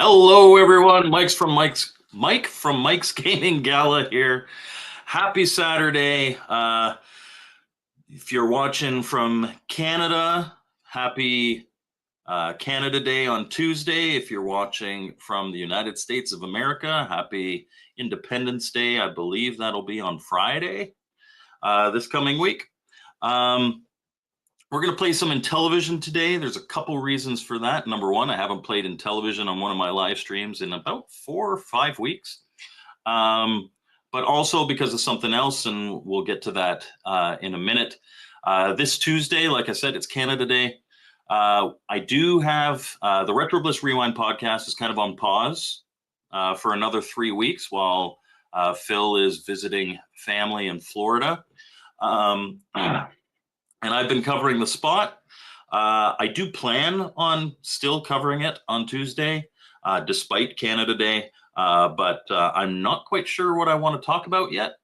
Hello, everyone. Mike from Mike's Gaming Gala here. Happy Saturday. If you're watching from Canada, happy Canada Day on Tuesday. If you're watching from the United States of America, happy Independence Day. I believe that'll be on Friday this coming week. We're going to play some Intellivision today. There's a couple reasons for that. Number one, I haven't played Intellivision on one of my live streams in about 4 or 5 weeks. But also because of something else, and we'll get to that in a minute. This Tuesday, like I said, it's Canada Day. I do have the Retro Bliss Rewind podcast is kind of on pause for another 3 weeks while Phil is visiting family in Florida. And I've been covering the spot. I do plan on still covering it on Tuesday, despite Canada Day, but I'm not quite sure what I want to talk about yet,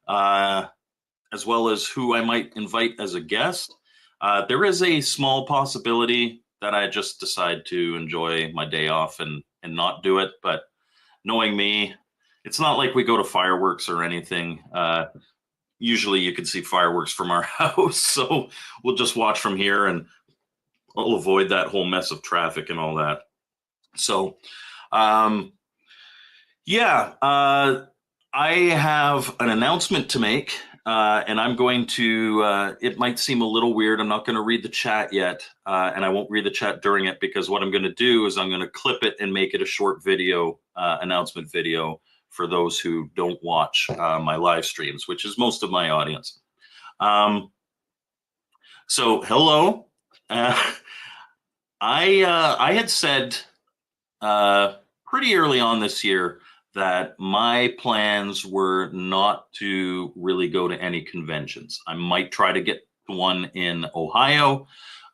as well as who I might invite as a guest. There is a small possibility that I just decide to enjoy my day off and not do it, but knowing me, it's not like we go to fireworks or anything. Usually you can see fireworks from our house, so we'll just watch from here and I'll avoid that whole mess of traffic and all that. So, I have an announcement to make, and I'm going to, it might seem a little weird. I'm not going to read the chat yet, and I won't read the chat during it because what I'm going to do is I'm going to clip it and make it a short video, announcement video for those who don't watch my live streams, which is most of my audience. So hello. I had said pretty early on this year that my plans were not to really go to any conventions. I might try to get one in Ohio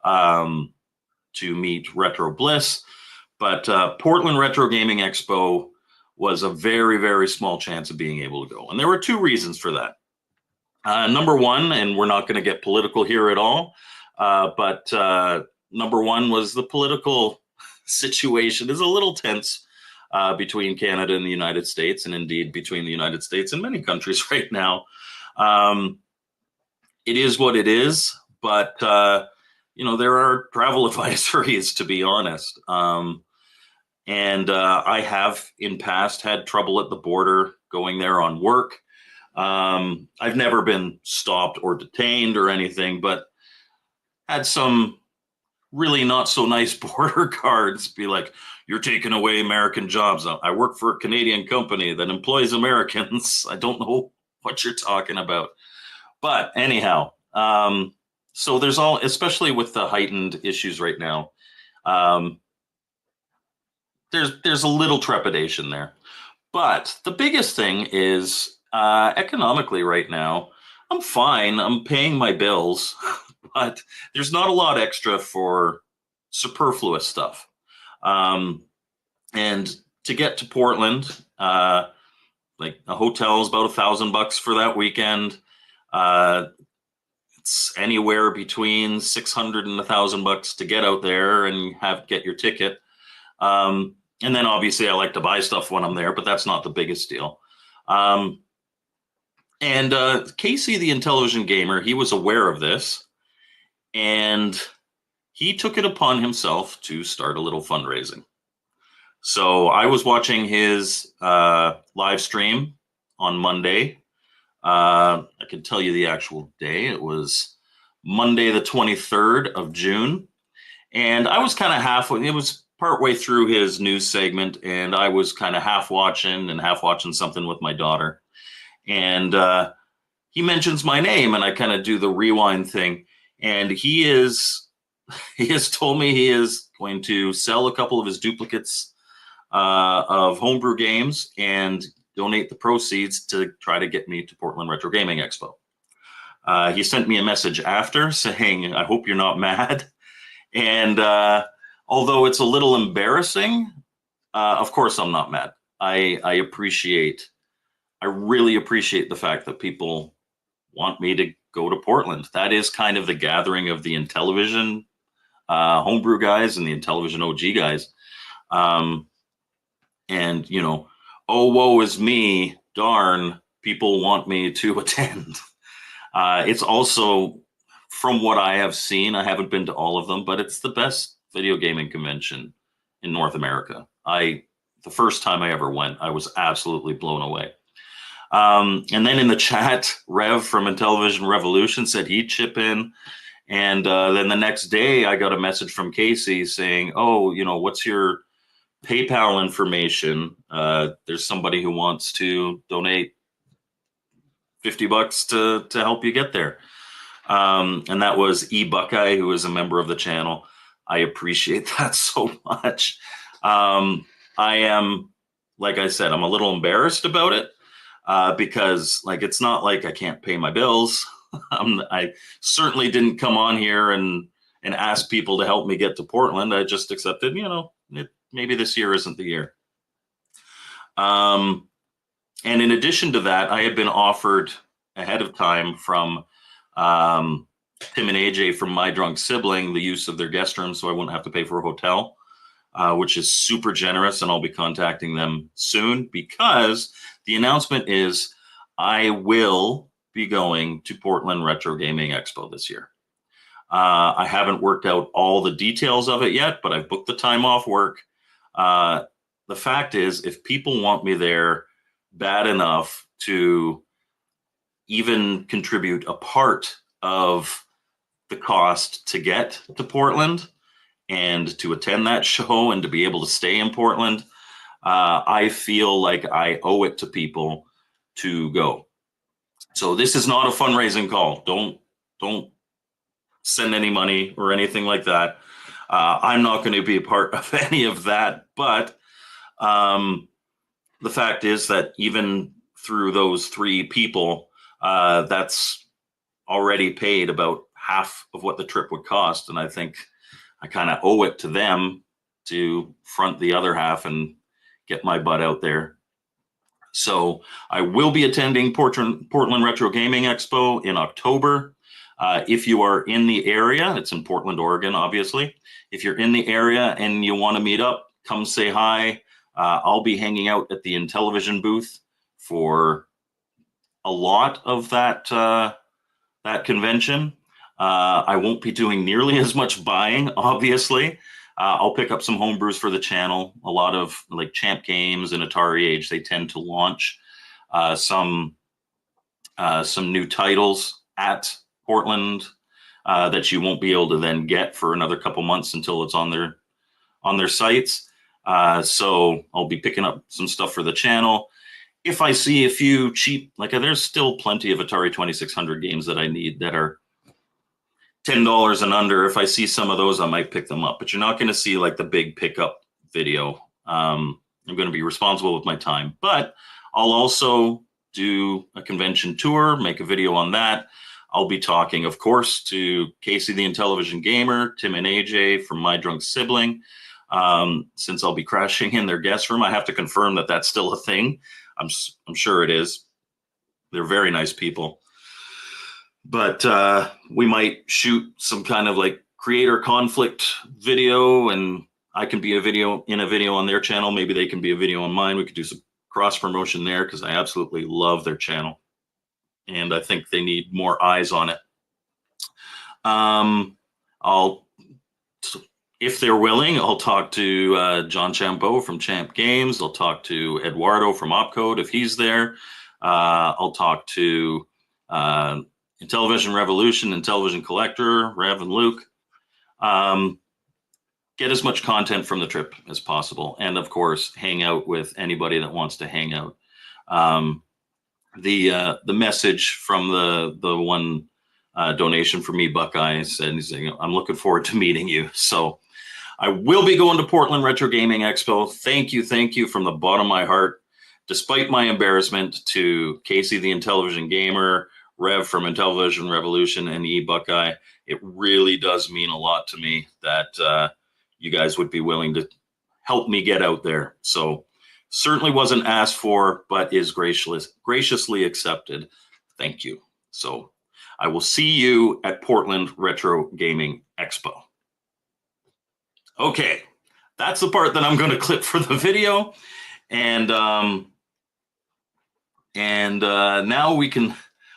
to meet Retro Bliss, but Portland Retro Gaming Expo was a very, very small chance of being able to go. And there were 2 reasons for that. Number one, and we're not going to get political here at all, but number one was the political situation is a little tense between Canada and the United States, and indeed between the United States and many countries right now. It is what it is, but there are travel advisories, to be honest. And I have in past had trouble at the border going there on work. I've never been stopped or detained or anything, but had some really not so nice border guards be like, "You're taking away American jobs." I work for a Canadian company that employs Americans. I don't know what you're talking about. But anyhow, so there's all, especially with the heightened issues right now, there's a little trepidation there. But the biggest thing is economically right now, I'm fine. I'm paying my bills, but there's not a lot extra for superfluous stuff. And to get to Portland, like a hotel is about $1,000 for that weekend. It's anywhere between $600 and $1,000 to get out there and get your ticket. And then obviously I like to buy stuff when I'm there, but that's not the biggest deal. And Casey, the Intellivision gamer, he was aware of this, and he took it upon himself to start a little fundraising. So I was watching his live stream on Monday. I can tell you the actual day. It was Monday, the 23rd of June. And I was kind of halfway, it was partway through his news segment, and I was kind of half watching something with my daughter. And he mentions my name, and I kind of do the rewind thing. And he has told me he is going to sell a couple of his duplicates of homebrew games and donate the proceeds to try to get me to Portland Retro Gaming Expo. He sent me a message after saying, "I hope you're not mad." And although it's a little embarrassing, of course I'm not mad. I really appreciate the fact that people want me to go to Portland. That is kind of the gathering of the Intellivision homebrew guys and the Intellivision OG guys. And, oh, woe is me, darn, people want me to attend. It's also, from what I have seen, I haven't been to all of them, but it's the best video gaming convention in North America. The first time I ever went, I was absolutely blown away. And then in the chat, Rev from Intellivision Revolution said he'd chip in. And then the next day, I got a message from Casey saying, oh, what's your PayPal information? There's somebody who wants to donate $50 to help you get there. And that was Buckeye, who is a member of the channel. I appreciate that so much. I am, like I said, I'm a little embarrassed about it because it's not like I can't pay my bills. I certainly didn't come on here and ask people to help me get to Portland. I just accepted, maybe this year isn't the year. And in addition to that, I had been offered ahead of time from Tim and AJ from My Drunk Sibling the use of their guest room so I wouldn't have to pay for a hotel, which is super generous, and I'll be contacting them soon because the announcement is I will be going to Portland Retro Gaming Expo this year. I haven't worked out all the details of it yet, but I've booked the time off work. The fact is, if people want me there bad enough to even contribute a part of the cost to get to Portland and to attend that show and to be able to stay in Portland, I feel like I owe it to people to go. So this is not a fundraising call. Don't send any money or anything like that. I'm not going to be a part of any of that. But the fact is that even through those 3 people, that's already paid about half of what the trip would cost. And I think I kind of owe it to them to front the other half and get my butt out there. So I will be attending Portland Retro Gaming Expo in October. If you are in the area, it's in Portland, Oregon, obviously. If you're in the area and you want to meet up, come say hi. I'll be hanging out at the Intellivision booth for a lot of that convention. I won't be doing nearly as much buying, obviously. I'll pick up some homebrews for the channel. A lot of like Champ Games and Atari Age, they tend to launch some new titles at Portland that you won't be able to then get for another couple months until it's on their sites. So I'll be picking up some stuff for the channel. If I see a few cheap, there's still plenty of Atari 2600 games that I need that are $10 and under. If I see some of those, I might pick them up, but you're not going to see the big pickup video. I'm going to be responsible with my time, but I'll also do a convention tour, make a video on that. I'll be talking, of course, to Casey the Intellivision Gamer, Tim and AJ from My Drunk Sibling. Since I'll be crashing in their guest room, I have to confirm that that's still a thing. I'm sure it is. They're very nice people. But we might shoot some kind of creator conflict video, and I can be a video on their channel. Maybe they can be a video on mine. We could do some cross promotion there because I absolutely love their channel, and I think they need more eyes on it. If they're willing, I'll talk to John Champeau from Champ Games. I'll talk to Eduardo from Opcode if he's there. I'll talk to Intellivision Revolution, Intellivision Collector, Rev and Luke. Get as much content from the trip as possible. And of course, hang out with anybody that wants to hang out. The message from the one donation for me, Buckeye, said, he's saying, I'm looking forward to meeting you. So I will be going to Portland Retro Gaming Expo. Thank you from the bottom of my heart. Despite my embarrassment, to Casey the Intellivision Gamer, Rev from Intellivision Revolution, and Buckeye, it really does mean a lot to me that you guys would be willing to help me get out there. So certainly wasn't asked for, but is graciously accepted. Thank you. So I will see you at Portland Retro Gaming Expo. Okay, that's the part that I'm going to clip for the video. And now we can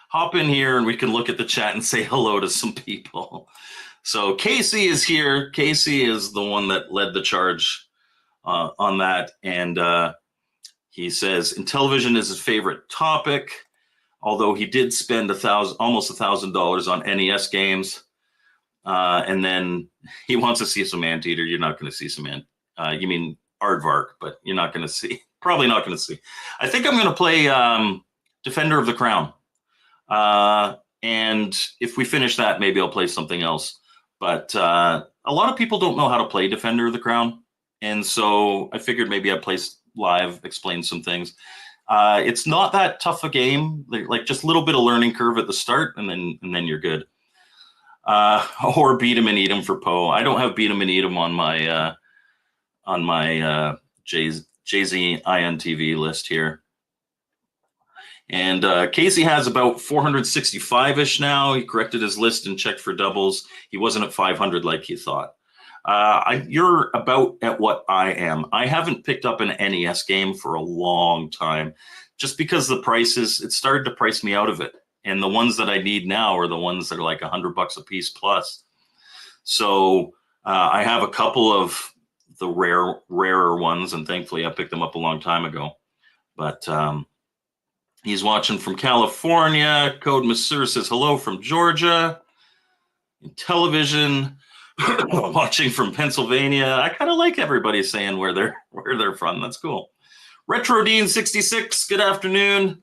hop in here and we can look at the chat and say hello to some people. So Casey is here. Casey is the one that led the charge on that. And he says Intellivision is his favorite topic, although he did spend almost $1,000 on NES games. And then he wants to see some Anteater. You're not going to see some you mean Aardvark, but you're not going to see. Probably not going to see. I think I'm going to play Defender of the Crown. And if we finish that, maybe I'll play something else. But a lot of people don't know how to play Defender of the Crown. And so I figured maybe I'd play live, explain some things. It's not that tough a game, like just a little bit of learning curve at the start, and then you're good. Or beat 'em and eat 'em for Poe. I don't have beat 'em and eat 'em on my JZ INTV list here. And Casey has about 465-ish now. He corrected his list and checked for doubles. He wasn't at 500 like he thought. You're about at what I am. I haven't picked up an NES game for a long time, just because the prices, it started to price me out of it. And the ones that I need now are the ones that are like $100 a piece plus. So I have a couple of the rarer ones, and thankfully I picked them up a long time ago. But he's watching from California. Code Monsieur says hello from Georgia. Intellivision watching from Pennsylvania. I kind of like everybody saying where they're from. That's cool. Retro Dean 66. Good afternoon.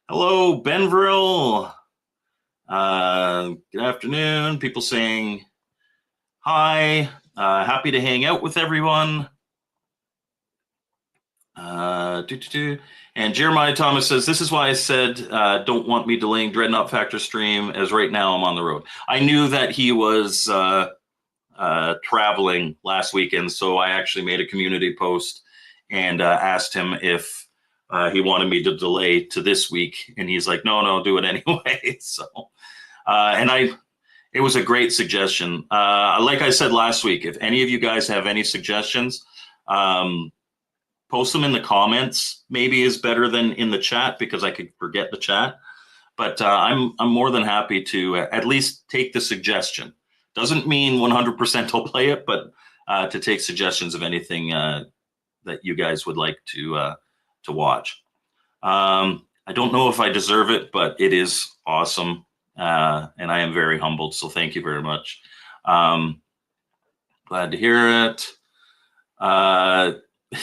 Hello, Benvril. Good afternoon. People saying hi. Happy to hang out with everyone. And Jeremiah Thomas says, this is why I said don't want me delaying Dreadnought Factor stream, as right now I'm on the road. I knew that he was traveling last weekend, so I actually made a community post and asked him if he wanted me to delay to this week, and he's like, no, do it anyway. So, it was a great suggestion. Like I said last week, if any of you guys have any suggestions, post them in the comments. Maybe is better than in the chat, because I could forget the chat. But I'm more than happy to at least take the suggestion. Doesn't mean 100% I'll play it, but to take suggestions of anything that you guys would like to watch. I don't know if I deserve it, but it is awesome, and I am very humbled. So thank you very much. Glad to hear it.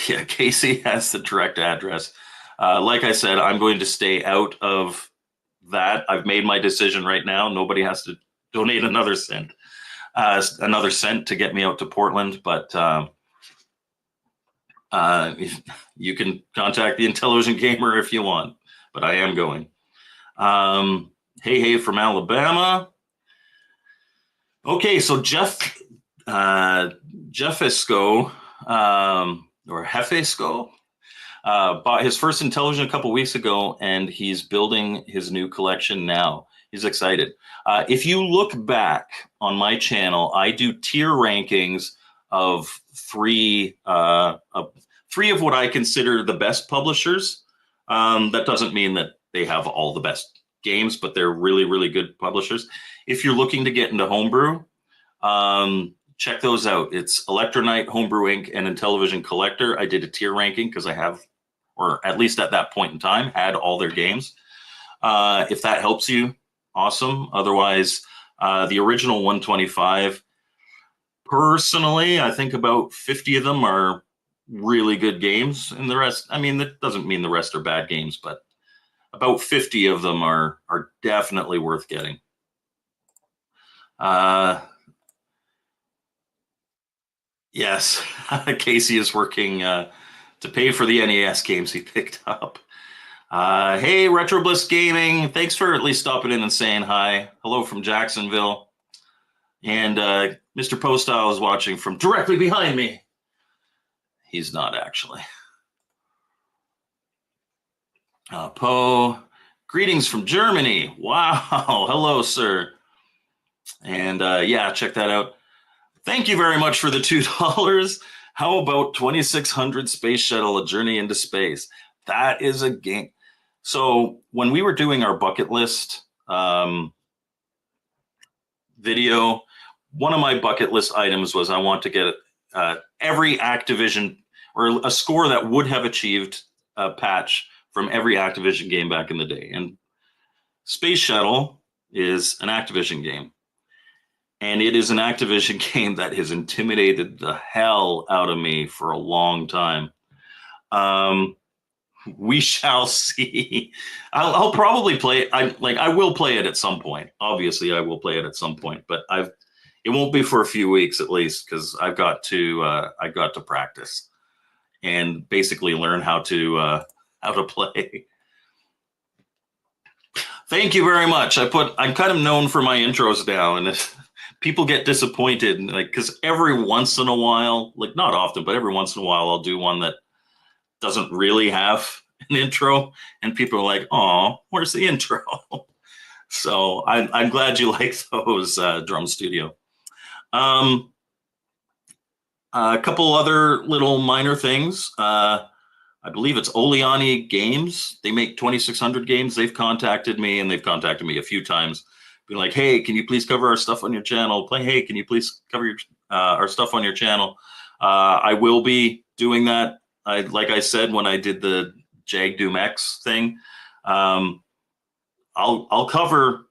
Yeah, Casey has the direct address. Like I said, I'm going to stay out of that. I've made my decision right now. Nobody has to donate another cent to get me out to Portland. But you can contact the Intellivision Gamer if you want. But I am going. Hey from Alabama. Okay, so Jeff Esco, or Hefesco, bought his first Intellivision a couple weeks ago, and he's building his new collection now. He's excited. If you look back on my channel, I do tier rankings of three of what I consider the best publishers. That doesn't mean that they have all the best games, but they're really, really good publishers. If you're looking to get into homebrew, check those out. It's Electronite, Homebrew Inc., and Intellivision Collector. I did a tier ranking because I have, or at least at that point in time, had all their games. If that helps you, awesome. Otherwise, the original 125, personally, I think about 50 of them are really good games. And the rest, I mean, that doesn't mean the rest are bad games, but about 50 of them are definitely worth getting. Yes, Casey is working to pay for the NES games he picked up. Hey, Retro Bliss Gaming, thanks for at least stopping in and saying hi. Hello from Jacksonville. And Mr. Postile is watching from directly behind me. He's not actually. Poe, greetings from Germany. Wow, hello, sir. And yeah, check that out. Thank you very much for the $2. How about 2600 Space Shuttle, A Journey into Space? That is a game. So when we were doing our bucket list video, one of my bucket list items was I want to get every Activision, or a score that would have achieved a patch from every Activision game back in the day. And Space Shuttle is an Activision game. And it is an Activision game that has intimidated the hell out of me for a long time. We shall see. I'll probably play it. I will play it at some point. Obviously, I will play it at some point, but it won't be for a few weeks at least, because I've got to practice and basically learn how to play. Thank you very much. I'm kind of known for my intros now, and people get disappointed, like, because every once in a while, like not often, but every once in a while, I'll do one that doesn't really have an intro, and people are like, "Oh, where's the intro?" So I'm glad you like those, Drum Studio. A couple other little minor things. I believe it's Oleani Games. They make 2600 games. They've contacted me, and they've contacted me a few times, being like, "Hey, can you please cover our stuff on your channel?" Hey, can you please cover our stuff on your channel? I will be doing that. Like I said when I did the Jag Doom X thing, I'll cover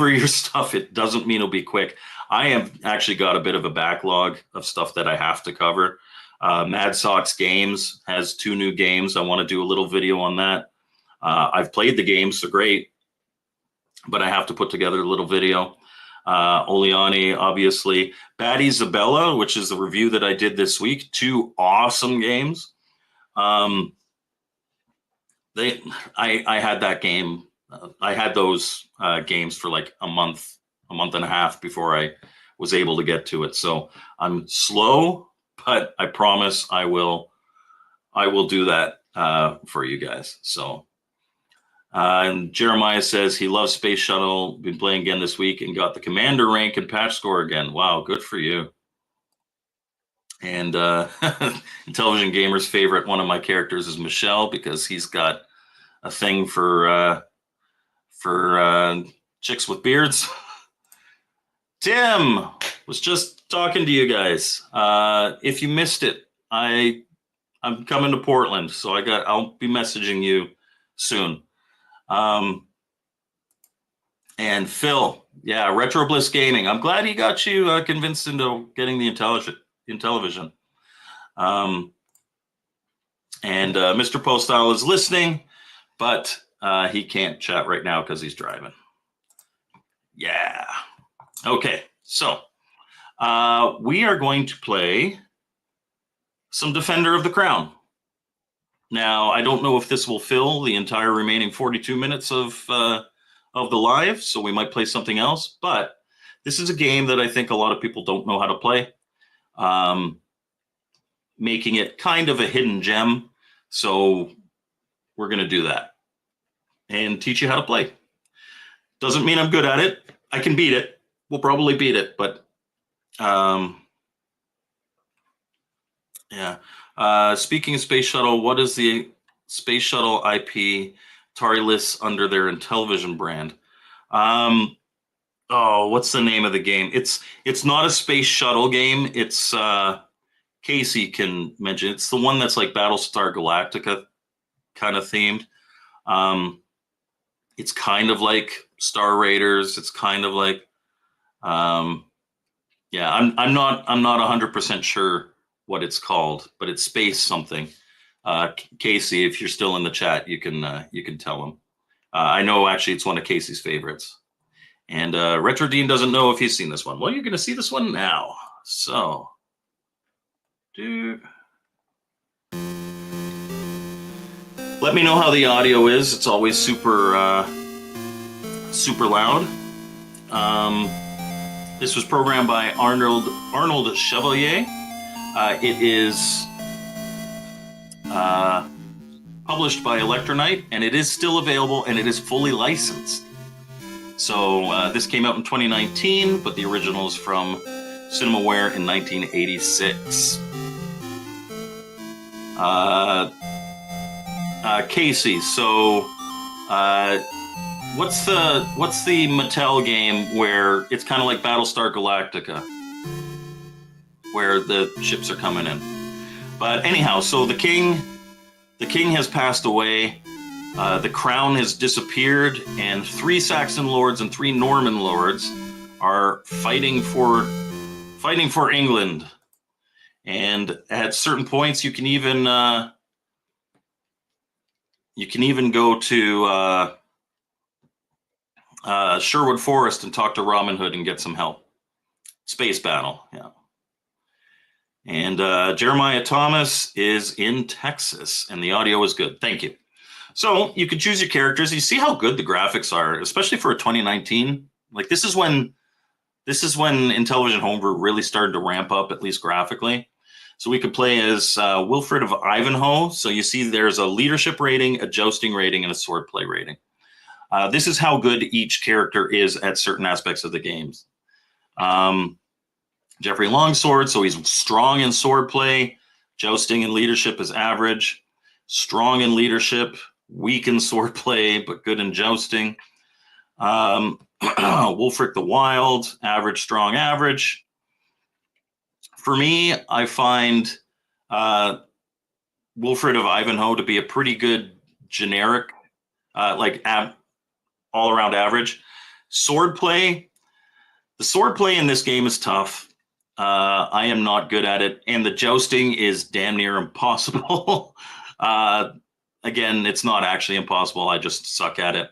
your stuff. It doesn't mean it'll be quick. I have actually got a bit of a backlog of stuff that I have to cover. Mad Sox Games has 2 new games. I want to do a little video on that. I've played the games, so great, but I have to put together a little video. Oleani, obviously. Bad Isabella, which is the review that I did this week. 2 awesome games. I had that game. I had those games for like a month and a half before I was able to get to it. So I'm slow, but I promise I will do that for you guys. So, and Jeremiah says he loves Space Shuttle. Been playing again this week and got the commander rank and patch score again. Wow, good for you. And Intellivision Gamer's favorite one of my characters is Michelle, because he's got a thing for chicks with beards. Tim was just talking to you guys. If you missed it, I'm coming to Portland, so I'll be messaging you soon. And Phil, yeah, Retro Bliss Gaming. I'm glad he got you convinced into getting the Intellivision. And Mr. Postile is listening, but he can't chat right now because he's driving. Yeah. Okay, so we are going to play some Defender of the Crown. Now, I don't know if this will fill the entire remaining 42 minutes of the live, so we might play something else, but this is a game that I think a lot of people don't know how to play, making it kind of a hidden gem. So we're going to do that and teach you how to play. Doesn't mean I'm good at it. I can beat it. We'll probably beat it, but yeah. Speaking of Space Shuttle, what is the Space Shuttle IP Atari lists under their Intellivision brand? What's the name of the game? It's not a Space Shuttle game. It's Casey can mention. It's the one that's like Battlestar Galactica kind of themed. It's kind of like Star Raiders. It's kind of like, yeah. I'm not 100% sure what it's called, but it's space something. Casey, if you're still in the chat, you can tell him. I know actually it's one of Casey's favorites. And Retro Dean doesn't know if he's seen this one. Well, you're going to see this one now. So, let me know how the audio is. It's always super loud. This was programmed by Arnold Chevalier. It is published by Electronite, and it is still available, and it is fully licensed. So this came out in 2019, but the original is from CinemaWare in 1986. Casey. So, what's the Mattel game where it's kind of like Battlestar Galactica, where the ships are coming in? But anyhow, so the king has passed away. The crown has disappeared, and 3 Saxon lords and 3 Norman lords are fighting for England. And at certain points, you can even go to Sherwood Forest and talk to Robin Hood and get some help. Space battle, yeah. And Jeremiah Thomas is in Texas, and the audio is good. Thank you. So you can choose your characters. You see how good the graphics are, especially for a 2019. Like this is when Intellivision Homebrew really started to ramp up, at least graphically. So we could play as Wilfred of Ivanhoe. So you see there's a leadership rating, a jousting rating, and a swordplay rating. This is how good each character is at certain aspects of the games. Geoffrey Longsword, so he's strong in swordplay. Jousting and leadership is average. Strong in leadership, weak in swordplay, but good in jousting. Wulfric the Wild, average, strong, average. For me, I find Wilfred of Ivanhoe to be a pretty good generic, all-around average. Swordplay, the swordplay in this game is tough. I am not good at it, and the jousting is damn near impossible. Again, it's not actually impossible. I just suck at it.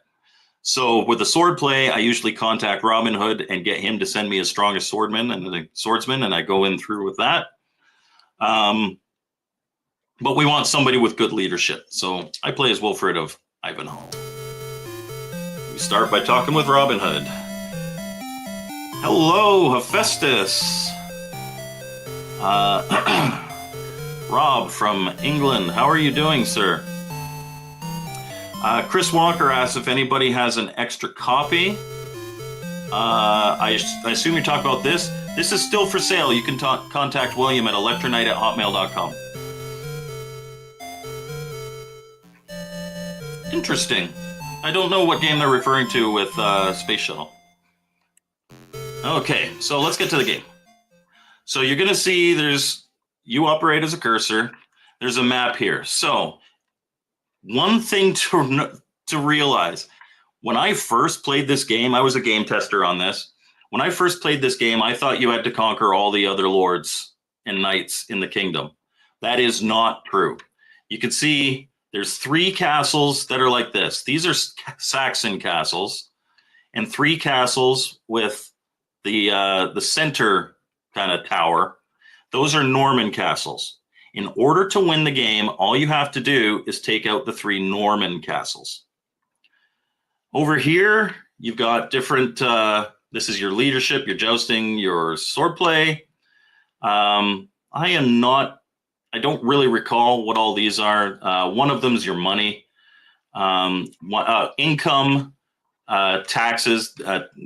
So with the swordplay, I usually contact Robin Hood and get him to send me his strongest swordsman, and I go in through with that. But we want somebody with good leadership. So I play as Wilfred of Ivanhoe. We start by talking with Robin Hood. Hello, Hephaestus. Rob from England. How are you doing, sir? Chris Walker asks if anybody has an extra copy. I assume you're talking about this. This is still for sale. You can contact William at electronite@hotmail.com. Interesting. I don't know what game they're referring to with Space Shuttle. Okay, so let's get to the game. So you're going to see you operate as a cursor. There's a map here. So one thing to realize, when I first played this game, I was a game tester on this. When I first played this game, I thought you had to conquer all the other lords and knights in the kingdom. That is not true. You can see there's 3 castles that are like this. These are Saxon castles, and 3 castles with the center kind of tower. Those are Norman castles. In order to win the game, all you have to do is take out the 3 Norman castles. Over here, you've got different, this is your leadership, your jousting, your swordplay. I don't really recall what all these are. One of them is your money. Income, taxes,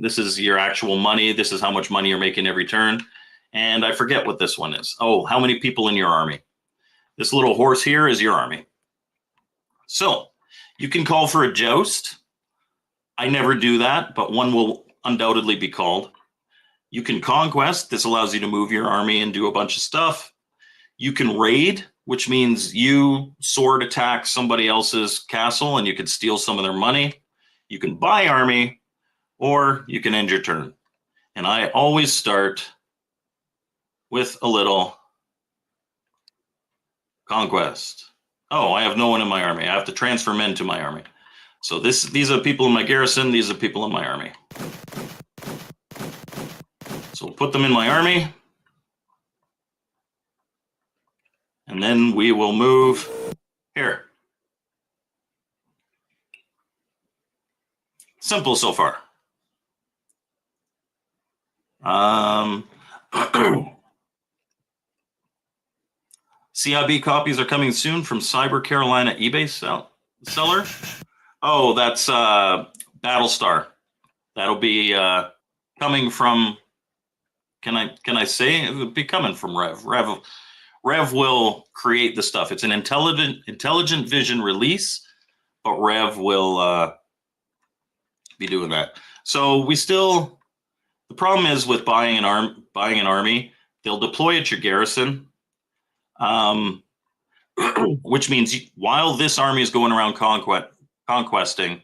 this is your actual money. This is how much money you're making every turn. And I forget what this one is. Oh, how many people in your army? This little horse here is your army. So you can call for a joust. I never do that, but one will undoubtedly be called. You can conquest. This allows you to move your army and do a bunch of stuff. You can raid, which means you sword attack somebody else's castle and you can steal some of their money. You can buy army, or you can end your turn. And I always start with a little conquest. Oh, I have no one in my army. I have to transfer men to my army. So these are people in my garrison. These are people in my army. So we'll put them in my army. And then we will move here. Simple so far. CIB copies are coming soon from Cyber Carolina eBay seller. Oh, that's Battlestar. That'll be coming from. Can I say it would be coming from Rev Rev will create the stuff. It's an intelligent vision release, but Rev will be doing that. So the problem is with buying an army, they'll deploy at your garrison, which means while this army is going around conquesting,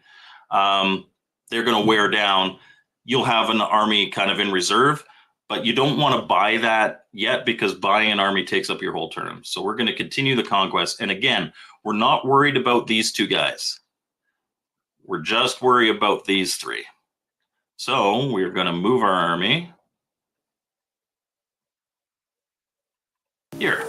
they're going to wear down. You'll have an army kind of in reserve, but you don't want to buy that yet because buying an army takes up your whole turn. So we're going to continue the conquest. And again, we're not worried about these two guys. We're just worried about these three. So we're going to move our army here.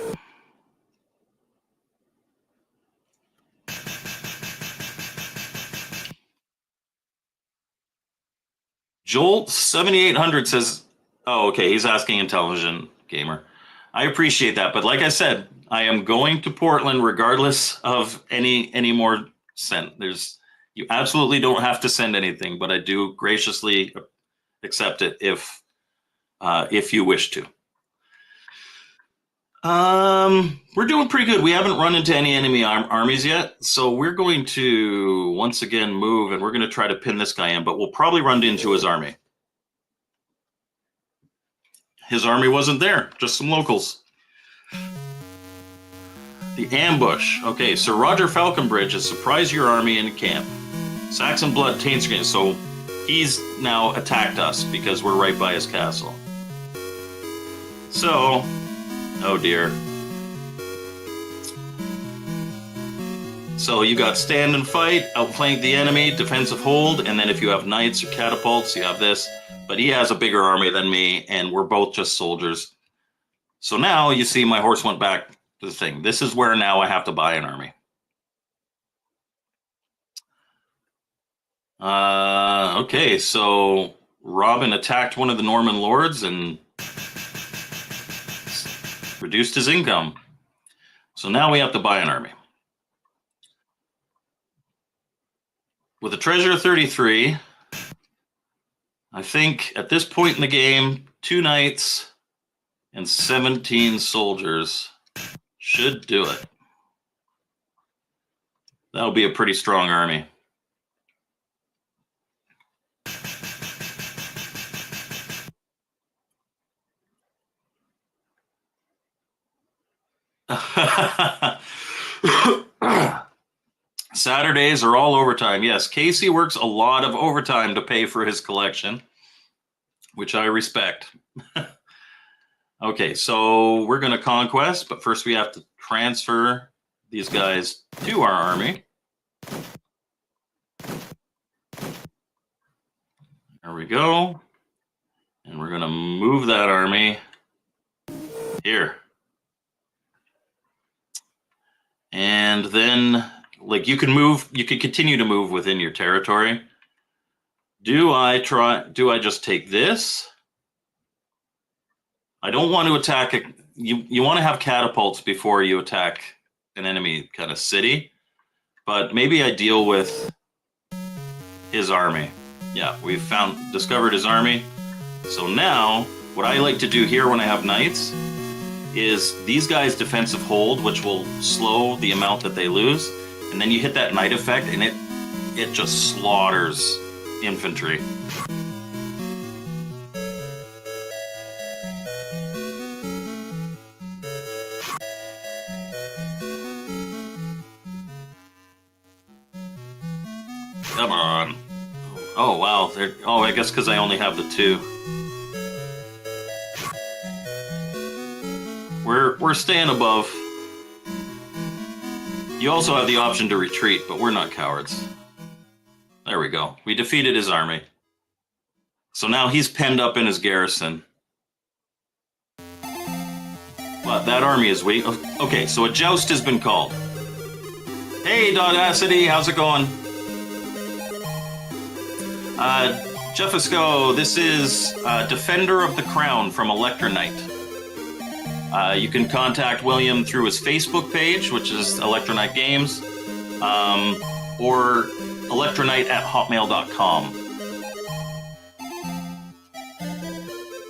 Jolt 7800 says, oh, okay, he's asking Intellivision Gamer. I appreciate that, but like I said, I am going to Portland regardless of any more sent. You absolutely don't have to send anything, but I do graciously accept it if you wish to. We're doing pretty good. We haven't run into any enemy armies yet, so we're going to once again move, and we're going to try to pin this guy in, but we'll probably run into his army. His army wasn't there, just some locals. The ambush. Okay, Sir Roger Falconbridge has surprised your army in camp. Saxon blood taints again, so he's now attacked us because we're right by his castle. So, oh dear. So you got stand and fight, outflank the enemy, defensive hold, and then if you have knights or catapults, you have this. But he has a bigger army than me, and we're both just soldiers. So now you see my horse went back to the thing. This is where now I have to buy an army. Okay, so Robin attacked one of the Norman lords and reduced his income. So now we have to buy an army. With a treasure of 33, I think at this point in the game, 2 knights and 17 soldiers should do it. That'll be a pretty strong army. Saturdays are all overtime. Yes, Casey works a lot of overtime to pay for his collection, which I respect. Okay, so we're going to conquest, but first we have to transfer these guys to our army. There we go. And we're going to move that army here. And then, like, you can continue to move within your territory. Do I just take this? I don't want to attack you want to have catapults before you attack an enemy kind of city, but maybe I deal with his army. Yeah, we've discovered his army. So now what I like to do here when I have knights is these guys defensive hold, which will slow the amount that they lose, and then you hit that knight effect and it just slaughters infantry. Come on. Oh wow, I guess because I only have the 2. We're staying above. You also have the option to retreat, but we're not cowards. There we go. We defeated his army. So now he's penned up in his garrison. But that army is weak. Okay, so a joust has been called. Hey, Dodacity, how's it going? Jeffisco, this is Defender of the Crown from Electra Knight. You can contact William through his Facebook page, which is Electra Knight Games, or electraknight@hotmail.com.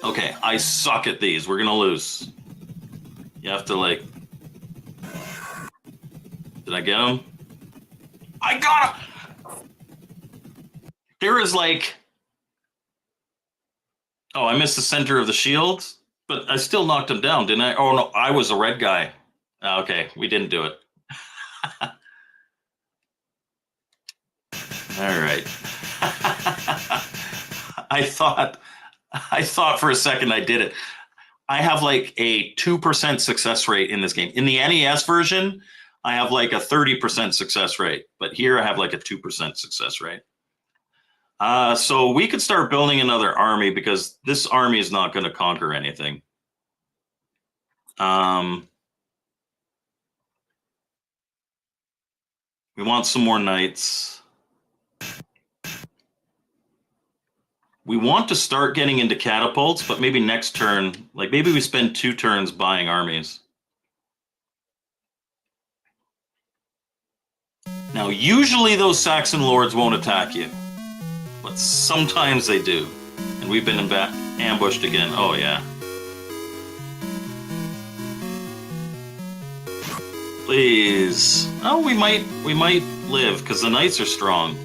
Okay, I suck at these. We're going to lose. You have to like. Did I get him? I got him. There is like. Oh, I missed the center of the shield, but I still knocked him down, didn't I? Oh no, I was a red guy. Okay, we didn't do it. All right. I thought for a second I did it. I have like a 2% success rate in this game. In the NES version, I have like a 30% success rate, but here I have like a 2% success rate. So we could start building another army because this army is not going to conquer anything. We want some more knights. We want to start getting into catapults, but maybe next turn, like maybe we spend 2 turns buying armies. Now, usually those Saxon lords won't attack you, but sometimes they do. And we've been ambushed again. Oh, yeah. Please. Oh, we might live, because the knights are strong.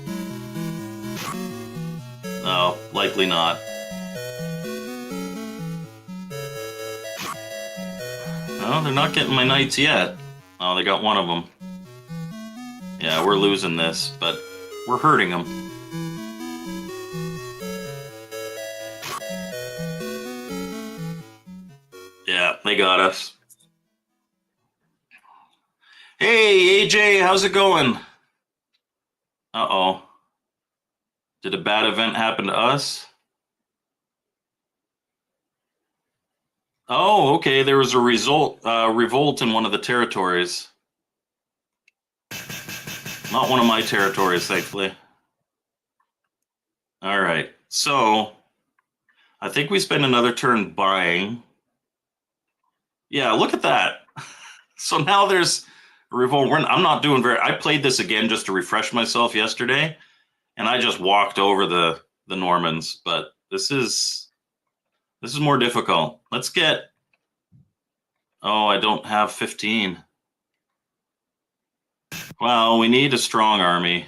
No, likely not. No, they're not getting my knights yet. Oh, they got one of them. Yeah, we're losing this, but we're hurting them. Yeah, they got us. Hey, AJ, how's it going? Uh-oh. Did a bad event happen to us? Oh, okay. There was a revolt in one of the territories. Not one of my territories, thankfully. All right. So I think we spend another turn buying. Yeah, look at that. So now there's a revolt. I'm not doing very. I played this again just to refresh myself yesterday, and I just walked over the Normans. But this is more difficult. Let's get. Oh, I don't have 15. Well, we need a strong army.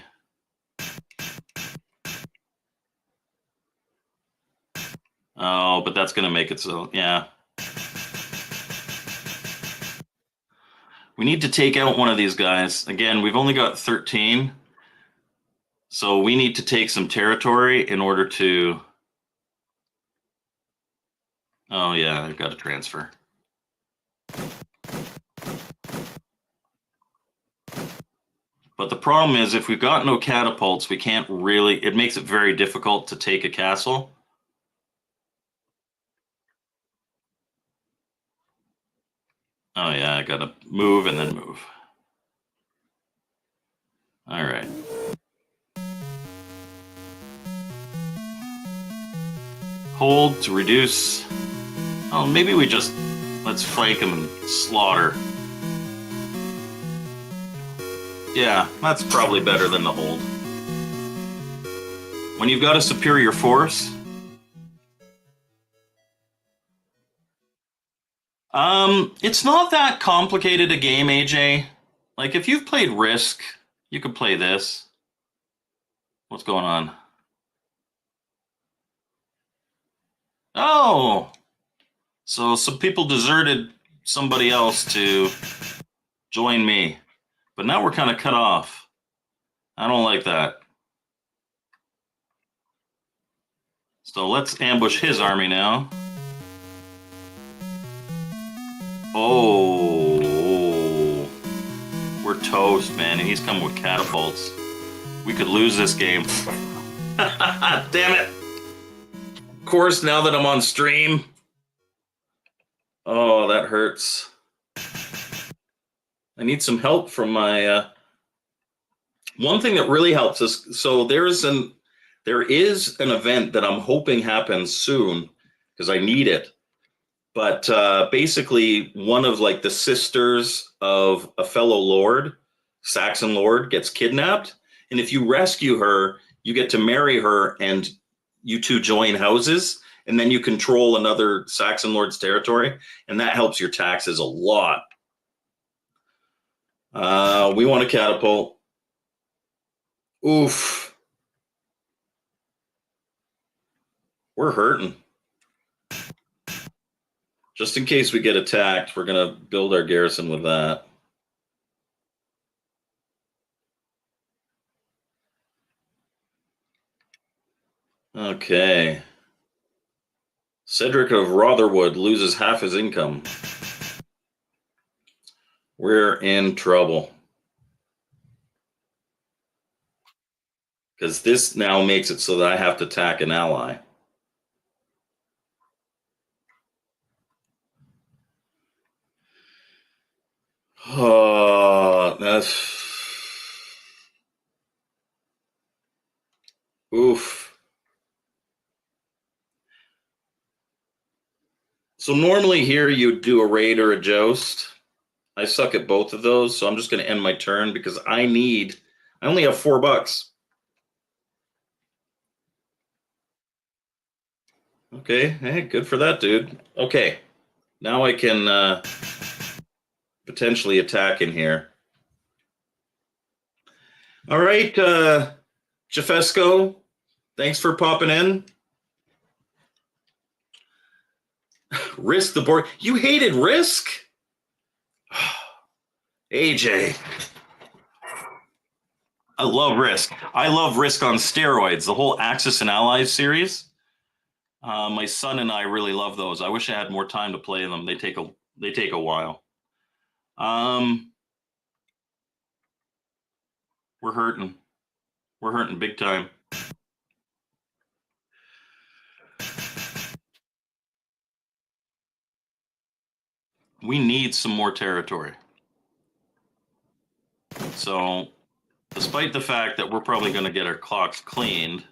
Oh, but that's going to make it so, yeah. We need to take out one of these guys. Again, we've only got 13. So we need to take some territory in order to... Oh, yeah, I've got to transfer. But the problem is, if we've got no catapults, we can't really... It makes it very difficult to take a castle. Oh, yeah, I got to move and then move. All right. Hold to reduce. Oh, maybe we just... Let's flank them and slaughter. Yeah, that's probably better than the hold. When you've got a superior force... It's not that complicated a game, AJ. Like, if you've played Risk, you could play this. What's going on? Oh! So some people deserted somebody else to join me. But now we're kind of cut off. I don't like that. So let's ambush his army now. Oh, we're toast, man. And he's coming with catapults. We could lose this game. Damn it. Of course, now that I'm on stream. Oh, that hurts. I need some help from my... One thing that really helps us... So there is an event that I'm hoping happens soon, because I need it. But basically, one of like the sisters of a fellow lord, Saxon lord, gets kidnapped. And if you rescue her, you get to marry her and you two join houses. and then you control another Saxon lord's territory, and that helps your taxes a lot. We want a catapult. Oof. We're hurting. Just in case we get attacked, we're going to build our garrison with that. Okay. Cedric of Rotherwood loses half his income. We're in trouble. Because this now makes it so that I have to attack an ally. Oh, that's... Oof. So normally here you do a raid or a joust. I suck at both of those, so I'm just going to end my turn because I only have $4. Okay, hey, good for that, dude. Okay, now I can potentially attack in here. All right, Jafesco, thanks for popping in. Risk the board. You hated Risk? AJ. I love Risk. I love Risk on steroids. The whole Axis and Allies series. My son and I really love those. I wish I had more time to play them. They take a while. We're hurting. We're hurting big time. We need some more territory. So, despite the fact that we're probably going to get our clocks cleaned,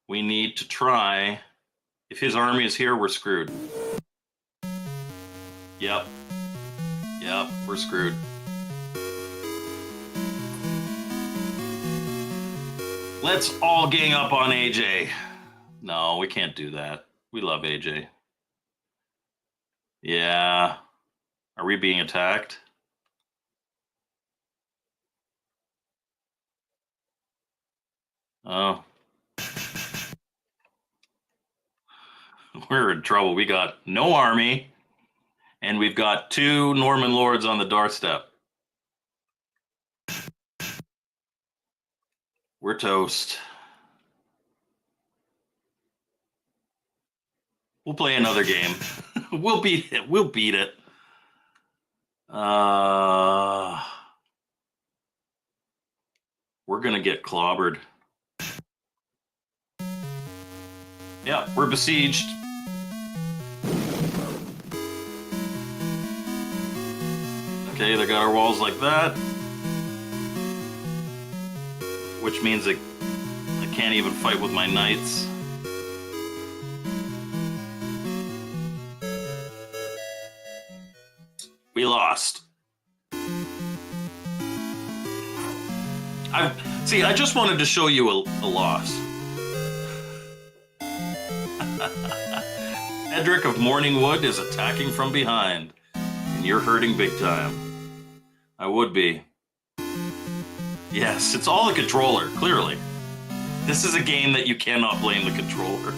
we need to try. If his army is here, we're screwed. Yep, we're screwed. Let's all gang up on AJ. No, we can't do that. We love AJ. Yeah. Are we being attacked? Oh. We're in trouble. We got no army, and we've got 2 Norman lords on the doorstep. We're toast. We'll play another game. We'll beat it. We'll beat it. We're gonna get clobbered. Yeah, we're besieged. Okay, they got our walls like that, which means I can't even fight with my knights. We lost. I just wanted to show you a loss. Edric of Morningwood is attacking from behind, and you're hurting big time. I would be. Yes, it's all the controller, clearly. This is a game that you cannot blame the controller.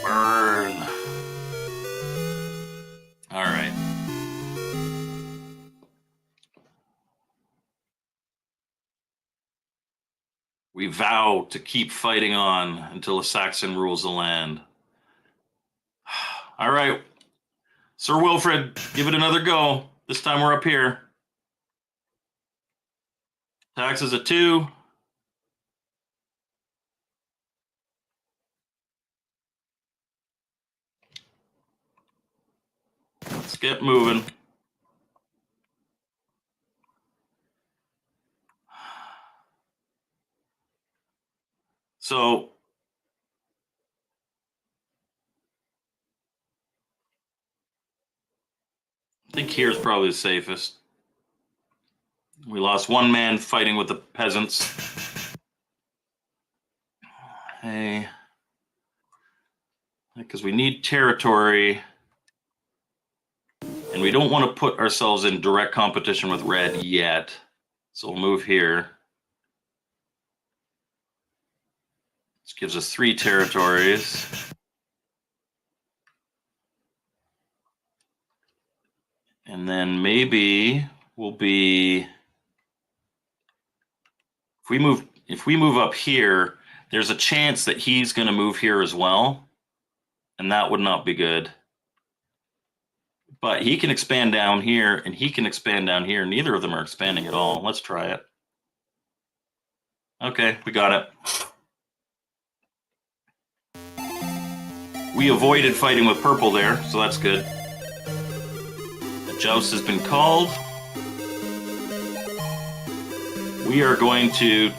Burn. All right. We vow to keep fighting on until a Saxon rules the land. All right. Sir Wilfred, give it another go. This time we're up here. Taxes at 2. Let's get moving. So, I think here's probably the safest. We lost 1 man fighting with the peasants. Hey, because we need territory, and we don't want to put ourselves in direct competition with red yet. So we'll move here. This gives us 3 territories. And then maybe we'll be, if we move up here, there's a chance that he's going to move here as well, and that would not be good. But he can expand down here, and he can expand down here. Neither of them are expanding at all. Let's try it. Okay, we got it. We avoided fighting with purple there, so that's good. A joust has been called. We are going to...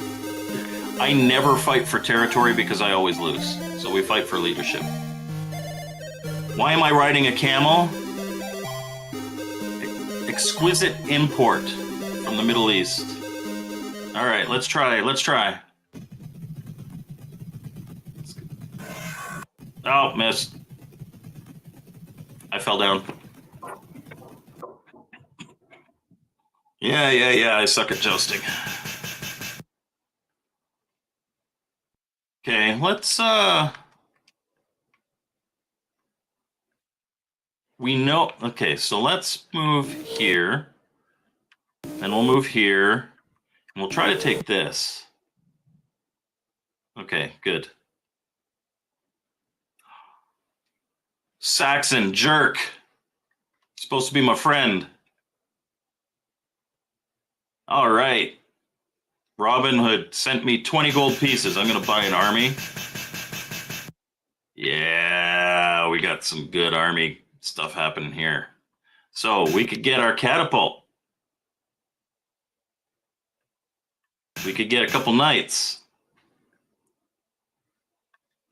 I never fight for territory because I always lose. So we fight for leadership. Why am I riding a camel? Exquisite import from the Middle East. All right, let's try. Oh, missed. I fell down. Yeah, I suck at jousting. Okay, let's, we know, okay, so let's move here, and we'll move here, and we'll try to take this. Okay, good. Saxon, jerk. Supposed to be my friend. All right. Robin Hood sent me 20 gold pieces. I'm going to buy an army. Yeah, we got some good army stuff happening here. So we could get our catapult. We could get a couple knights.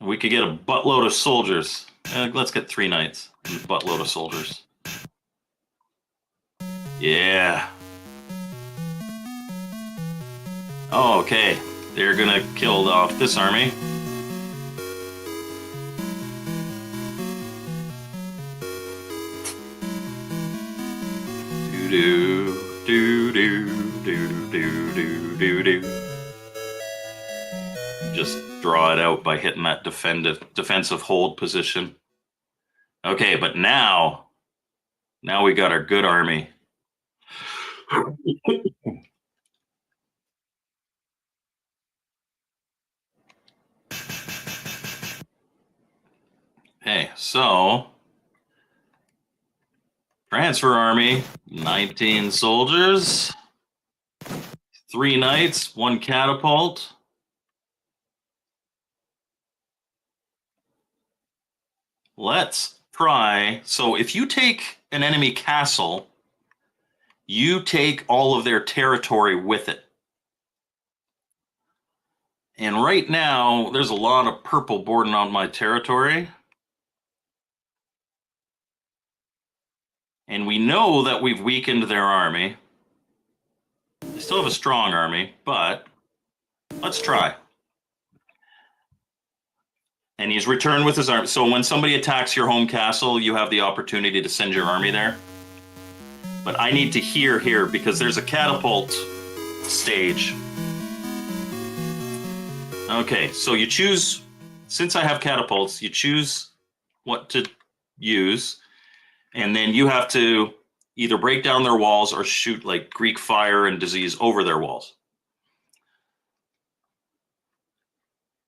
We could get a buttload of soldiers. Let's get 3 knights and a buttload of soldiers. Yeah. Oh, okay. They're gonna kill off this army. Do. Just draw it out by hitting that defensive hold position. Okay, but now we got our good army. Okay, so transfer army, 19 soldiers, 3 knights, 1 catapult. Let's try. So if you take an enemy castle, you take all of their territory with it. And right now, there's a lot of purple boarding on my territory. And we know that we've weakened their army. They still have a strong army, but let's try. And he's returned with his army. So when somebody attacks your home castle, you have the opportunity to send your army there. But I need to hear here because there's a catapult stage. Okay, so you choose, since I have catapults, you choose what to use, and then you have to either break down their walls or shoot like Greek fire and disease over their walls.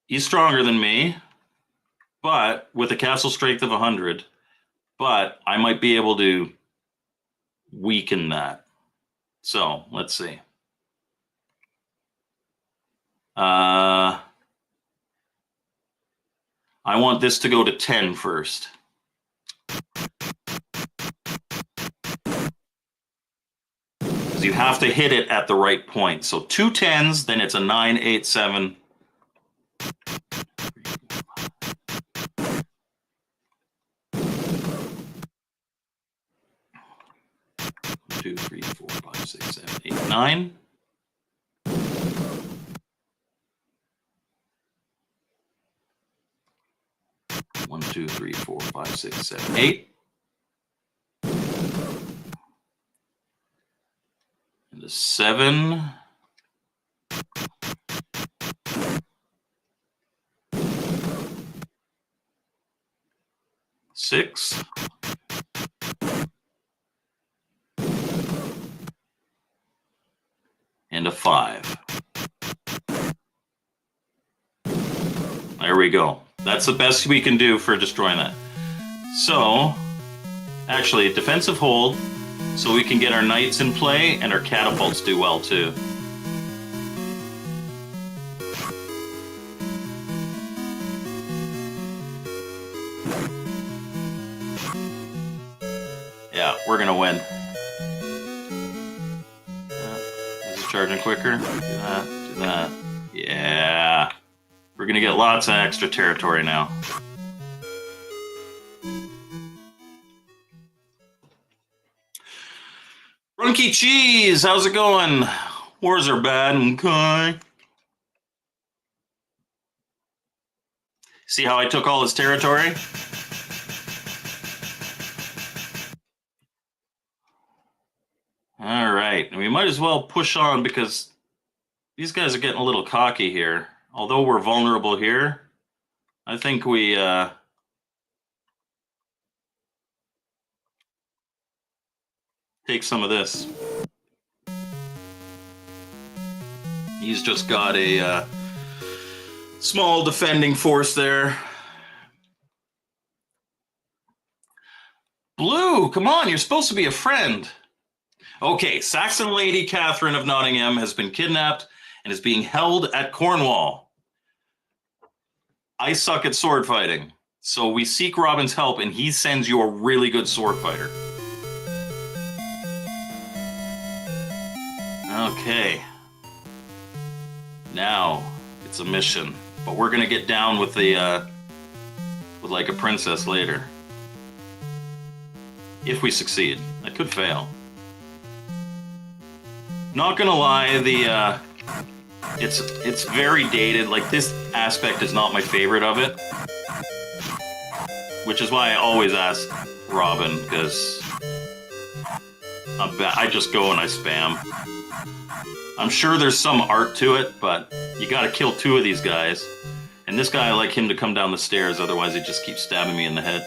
He's stronger than me, but with a castle strength of 100, but I might be able to weaken that. So let's see. I want this to go to 10 first. Because you have to hit it at the right point. So 2 10s, then it's a 9, 8, 7. 2, 3, 4, 5, 6, 7, 8, 9. 2, 3, 4, 5, 6, 7, 8. And a 7. 6. And a 5. There we go. That's the best we can do for destroying that. So, actually, defensive hold, so we can get our knights in play, and our catapults do well too. Yeah, we're gonna win. Is it charging quicker? Do that, do that. Yeah. We're gonna get lots of extra territory now. Runky Cheese, how's it going? Wars are bad, okay. See how I took all his territory? All right, and we might as well push on because these guys are getting a little cocky here. Although we're vulnerable here, I think we take some of this. He's just got a small defending force there. Blue, come on, you're supposed to be a friend. Okay, Saxon Lady Catherine of Nottingham has been kidnapped and is being held at Cornwall. I suck at sword fighting, so we seek Robin's help, and he sends you a really good sword fighter. Okay. Now it's a mission, but we're gonna get down with the with like a princess later. If we succeed, I could fail. Not gonna lie, the it's very dated. Like, this aspect is not my favorite of it, which is why I always ask Robin, because I just go and I spam. I'm sure there's some art to it, but you gotta kill 2 of these guys. And this guy, I like him to come down the stairs, otherwise he just keeps stabbing me in the head.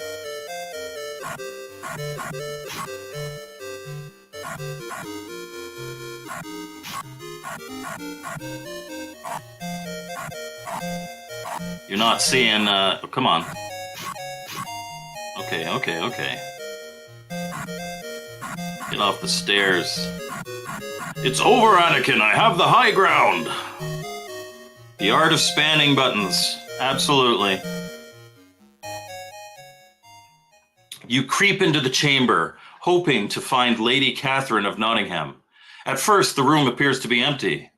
You're not seeing, oh, come on. Okay, okay, okay. Get off the stairs. It's over, Anakin, I have the high ground! The art of spanning buttons, absolutely. You creep into the chamber, hoping to find Lady Catherine of Nottingham. At first, the room appears to be empty.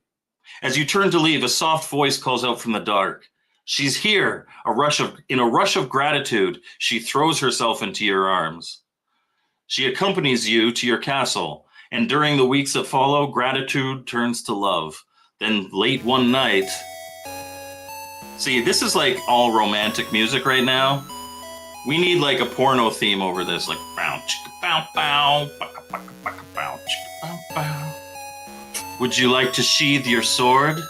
As you turn to leave, a soft voice calls out from the dark. She's here. In a rush of gratitude, she throws herself into your arms. She accompanies you to your castle, and during the weeks that follow, gratitude turns to love. Then late one night... See, this is like all romantic music right now. We need like a porno theme over this, like bow chicka bow bow, baka baka baka bow chicka bow bow. Would you like to sheathe your sword?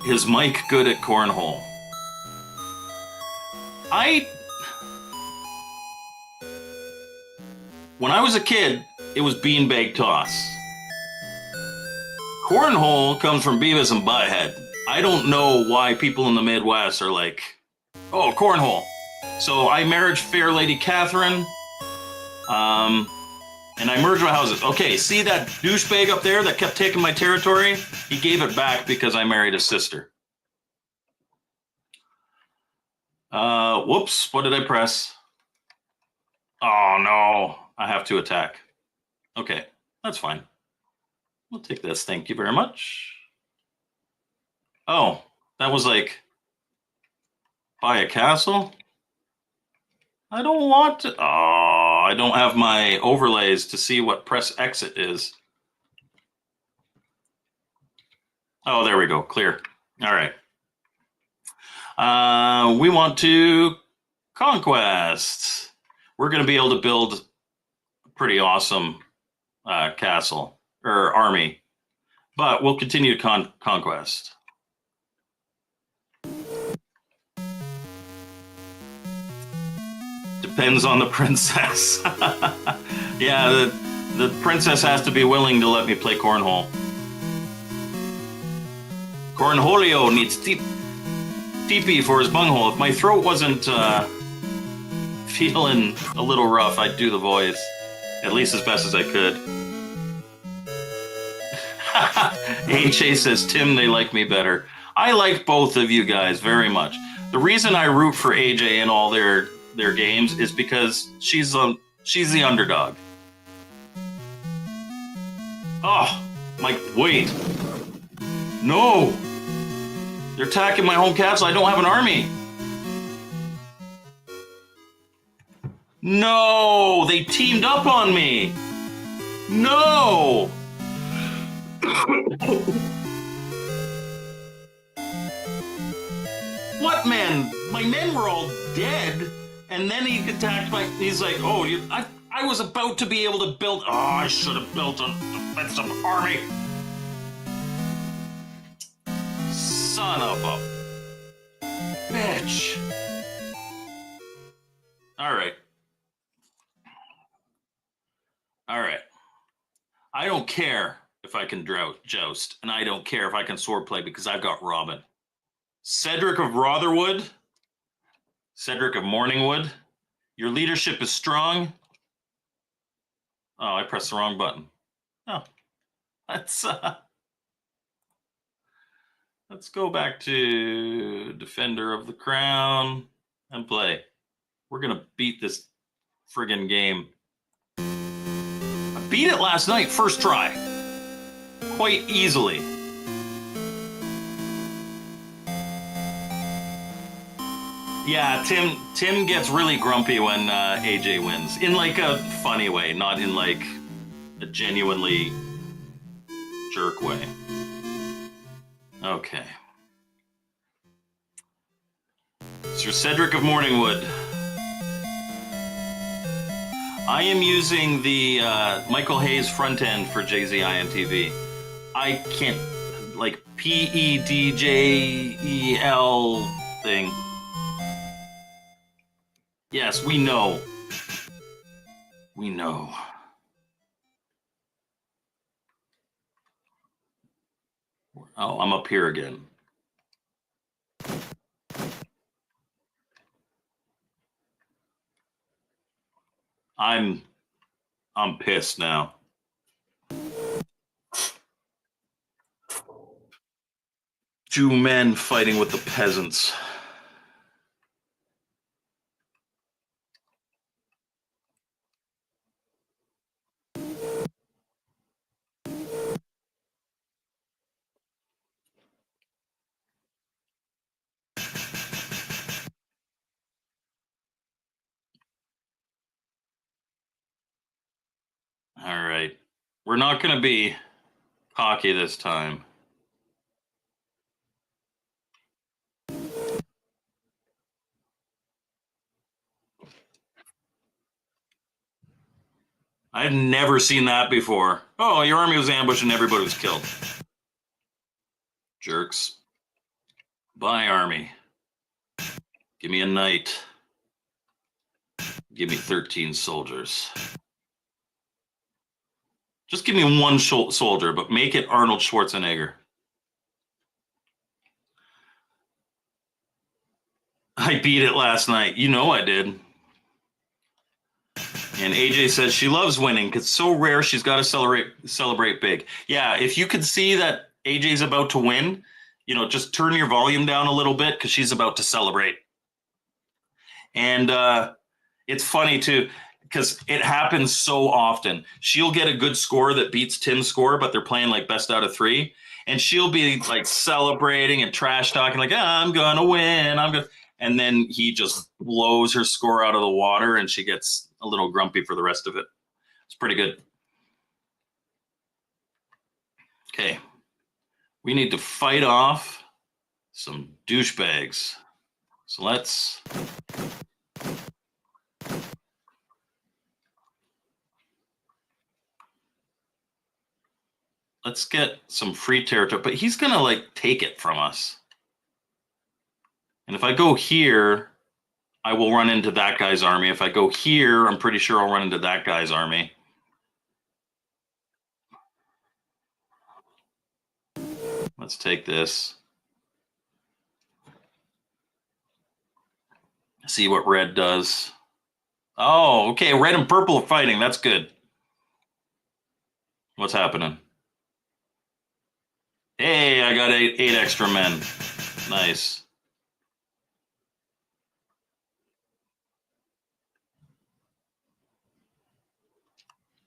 Is Mike good at cornhole? When I was a kid, it was beanbag toss. Cornhole comes from Beavis and Butthead. I don't know why people in the Midwest are like, oh, cornhole. So I married Fair Lady Catherine, and I merged my houses. Okay, see that douchebag up there that kept taking my territory? He gave it back because I married his sister. Whoops, what did I press? Oh no, I have to attack. Okay, that's fine. We'll take this, thank you very much. Oh, that was like, buy a castle? I don't want to, oh, I don't have my overlays to see what press exit is. Oh, there we go, clear. All right. We want to conquest. We're going to be able to build a pretty awesome castle or army, but we'll continue to conquest. Depends on the princess. Yeah, the princess has to be willing to let me play cornhole. Cornholio needs TP for his bunghole. If my throat wasn't feeling a little rough, I'd do the voice, at least as best as I could. HA says, Tim, they like me better. I like both of you guys very much. The reason I root for AJ in all their games is because she's the underdog. Oh, Mike, wait. No. They're attacking my home castle. I don't have an army. No, they teamed up on me. No. What men? My men were all dead, and then he attacked my. He's like, "Oh, I was about to be able to build. Oh, I should have built a defensive army." Son of a bitch! All right. I don't care if I can joust, and I don't care if I can swordplay because I've got Robin. Cedric of Rotherwood, Cedric of Morningwood, your leadership is strong. Oh, I pressed the wrong button. Oh, let's go back to Defender of the Crown and play. We're gonna beat this friggin' game. I beat it last night, first try, quite easily. Yeah, Tim gets really grumpy when AJ wins, in like a funny way, not in like a genuinely jerk way. Okay. Sir Cedric of Morningwood. I am using the Michael Hayes front end for JZIMTV. I can't, like, PEDJEL thing. Yes, we know. We know. Oh, I'm up here again. I'm pissed now. Two men fighting with the peasants. All right. We're not going to be cocky this time. I've never seen that before. Oh, your army was ambushed and everybody was killed. Jerks. Bye, army. Give me a knight. Give me 13 soldiers. Just give me one soldier, but make it Arnold Schwarzenegger. I beat it last night. You know I did. And AJ says she loves winning because it's so rare she's got to celebrate big. Yeah, if you could see that AJ's about to win, you know, just turn your volume down a little bit because she's about to celebrate. And it's funny too, because it happens so often. She'll get a good score that beats Tim's score, but they're playing like best out of 3. And she'll be like celebrating and trash talking like, I'm going to win. And then he just blows her score out of the water and she gets a little grumpy for the rest of it. It's pretty good. Okay. We need to fight off some douchebags. So let's get some free territory, but he's gonna like take it from us. And if I go here, I will run into that guy's army. If I go here, I'm pretty sure I'll run into that guy's army. Let's take this. See what red does. Oh, okay. Red and purple are fighting. That's good. What's happening? Hey, I got eight extra men. Nice.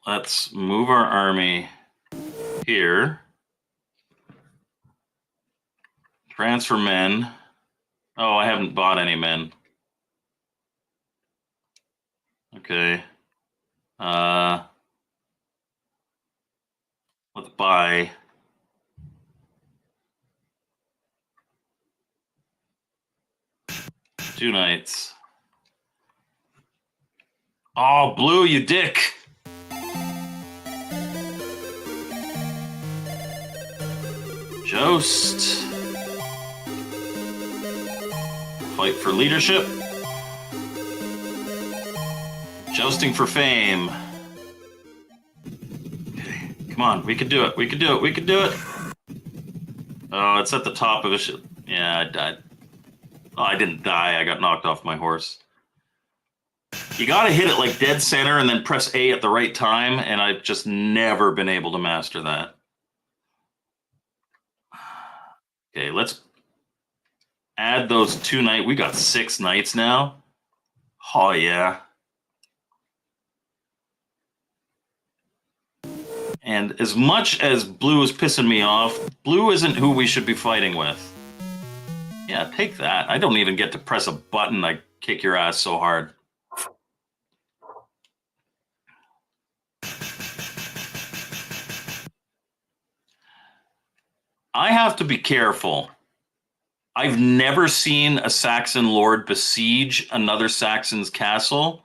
Let's move our army here. Transfer men. Oh, I haven't bought any men. Okay. Let's buy. Two knights. Oh, blue, you dick. Joust. Fight for leadership. Jousting for fame. Okay, come on, we can do it. We can do it. We can do it. Oh, it's at the top of a ship. Yeah, I died. Oh, I didn't die. I got knocked off my horse. You gotta hit it like dead center and then press A at the right time, and I've just never been able to master that. Okay, let's add those two knights. We got 6 knights now. Oh, yeah. And as much as blue is pissing me off, blue isn't who we should be fighting with. Yeah, take that. I don't even get to press a button. I kick your ass so hard. I have to be careful. I've never seen a Saxon lord besiege another Saxon's castle.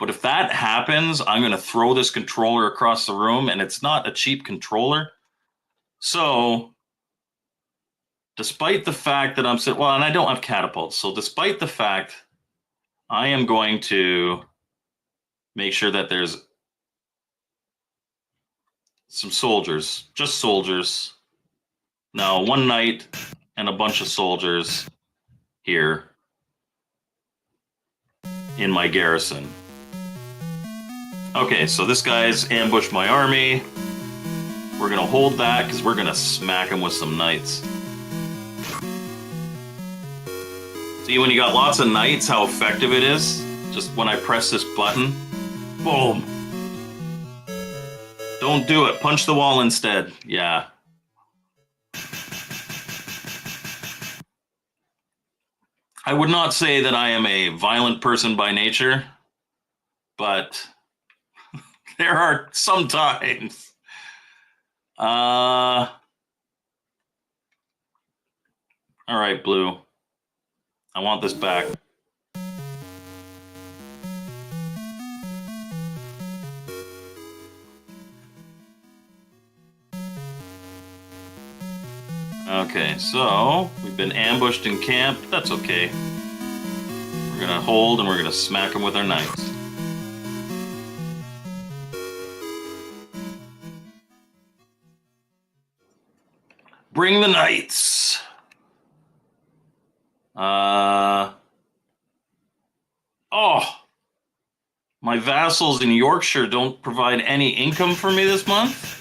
But if that happens, I'm going to throw this controller across the room, and it's not a cheap controller. So, despite the fact that I'm sitting, well, and I don't have catapults, so despite the fact, I am going to make sure that there's some soldiers, just soldiers. Now, 1 knight and a bunch of soldiers here in my garrison. Okay, so this guy's ambushed my army. We're going to hold that because we're going to smack him with some knights. See, when you got lots of knights, how effective it is? Just when I press this button, boom. Don't do it. Punch the wall instead. Yeah. I would not say that I am a violent person by nature, but there are some times. All right, blue. I want this back. Okay, so we've been ambushed in camp. That's okay. We're gonna hold and we're gonna smack them with our knights. Bring the knights. Oh, my vassals in Yorkshire don't provide any income for me this month.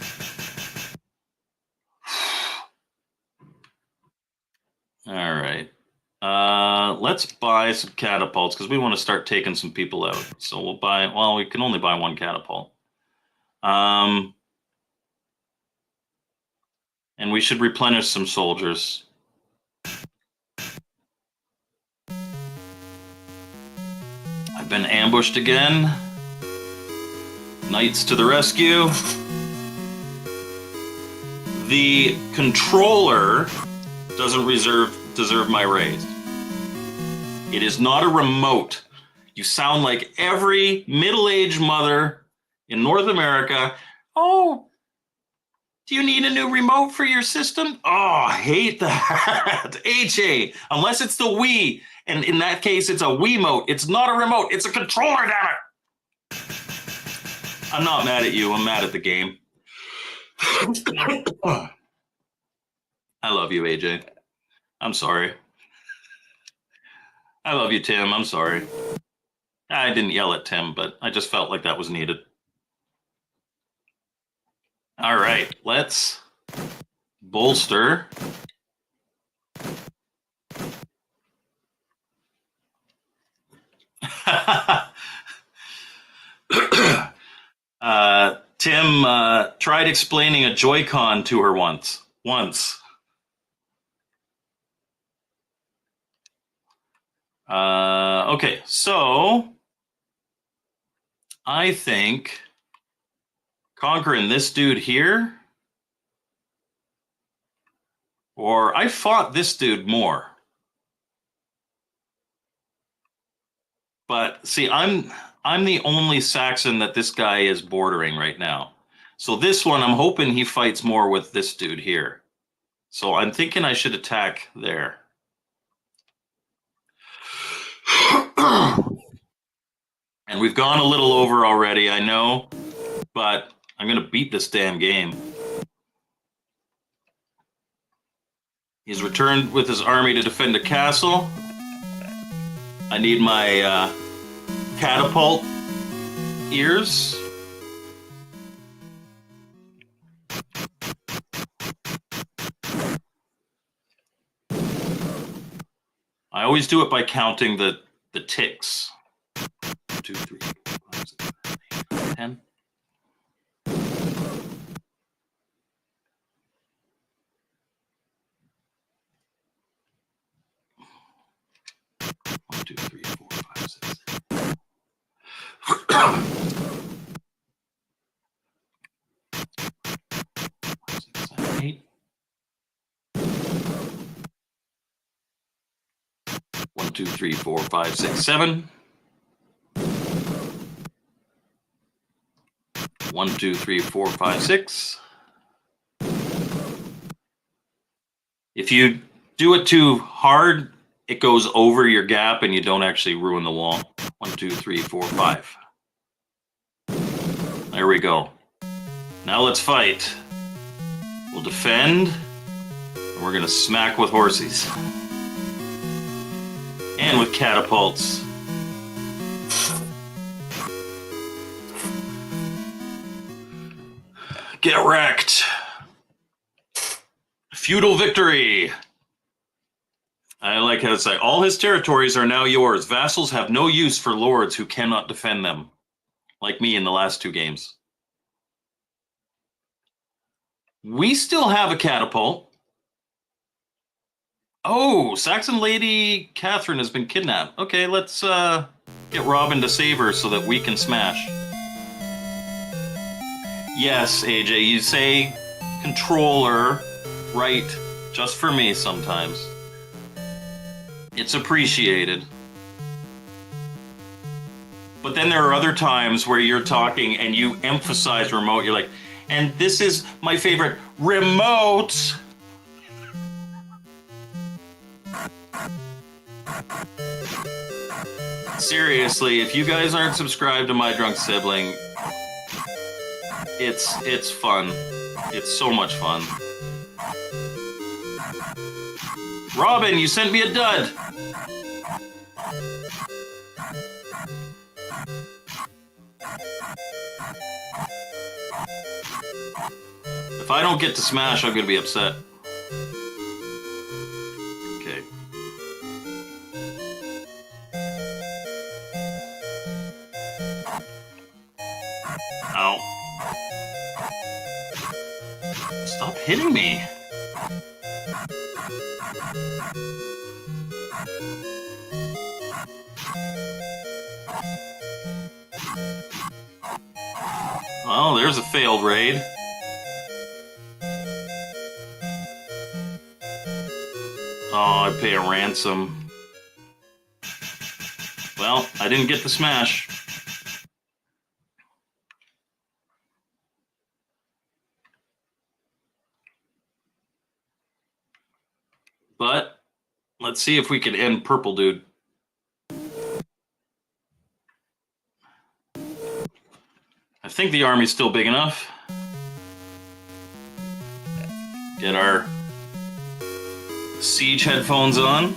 All right. Let's buy some catapults because we want to start taking some people out. So we'll buy, well, we can only buy 1 catapult. And we should replenish some soldiers. I've been ambushed again. Knights to the rescue. The controller does deserve my raise. It is not a remote. You sound like every middle-aged mother in North America. Oh, do you need a new remote for your system? Oh, I hate that. AJ, unless it's the Wii. And in that case, it's a Wiimote. It's not a remote. It's a controller, damn it. I'm not mad at you. I'm mad at the game. I love you, AJ. I'm sorry. I love you, Tim. I'm sorry. I didn't yell at Tim, but I just felt like that was needed. All right, let's bolster. Tim tried explaining a Joy-Con to her once. Okay, so I think conquering this dude here, or I fought this dude more. But see, I'm the only Saxon that this guy is bordering right now. So this one, I'm hoping he fights more with this dude here. So I'm thinking I should attack there. And we've gone a little over already, I know, but I'm going to beat this damn game. He's returned with his army to defend a castle. I need my catapult ears. I always do it by counting the ticks. 1, 2, 3, 4, 5, 6, 7, 8, 10. 1, 2, 3, 4, 5, 6. 6, 7, 8. 1, 2, 3, 4, 5, 6, 7. 1, 2, 3, 4, 5, 6. If you do it too hard, it goes over your gap and you don't actually ruin the wall. 1, 2, 3, 4, 5. There we go. Now let's fight. We'll defend, and we're gonna smack with horses. And with catapults. Get wrecked. Feudal victory. I like how it's like, all his territories are now yours. Vassals have no use for lords who cannot defend them. Like me in the last 2 games. We still have a catapult. Oh, Saxon Lady Catherine has been kidnapped. Okay, let's get Robin to save her so that we can smash. Yes, AJ, you say controller right just for me sometimes. It's appreciated. But then there are other times where you're talking and you emphasize remote. You're like, and this is my favorite remote. Seriously, if you guys aren't subscribed to My Drunk Sibling, it's fun. It's so much fun. Robin, you sent me a dud. If I don't get to smash, I'm gonna be upset. Okay. Ow. Stop hitting me. Oh, there's a failed raid. Oh, I gotta pay a ransom. Well, I didn't get the smash. But let's see if we can end Purple Dude. I think the army's still big enough. Get our siege headphones on.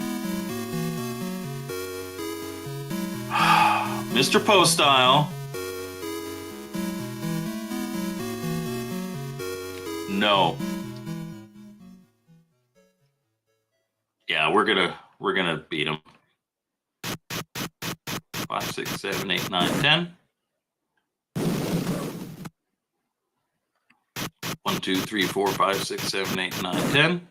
Mr. Postile. No. Yeah, we're gonna beat him. 5, 6, 7, 8, 9, 10. 1, 2, 3, 4, 5, 6, 7, 8, 9, 10.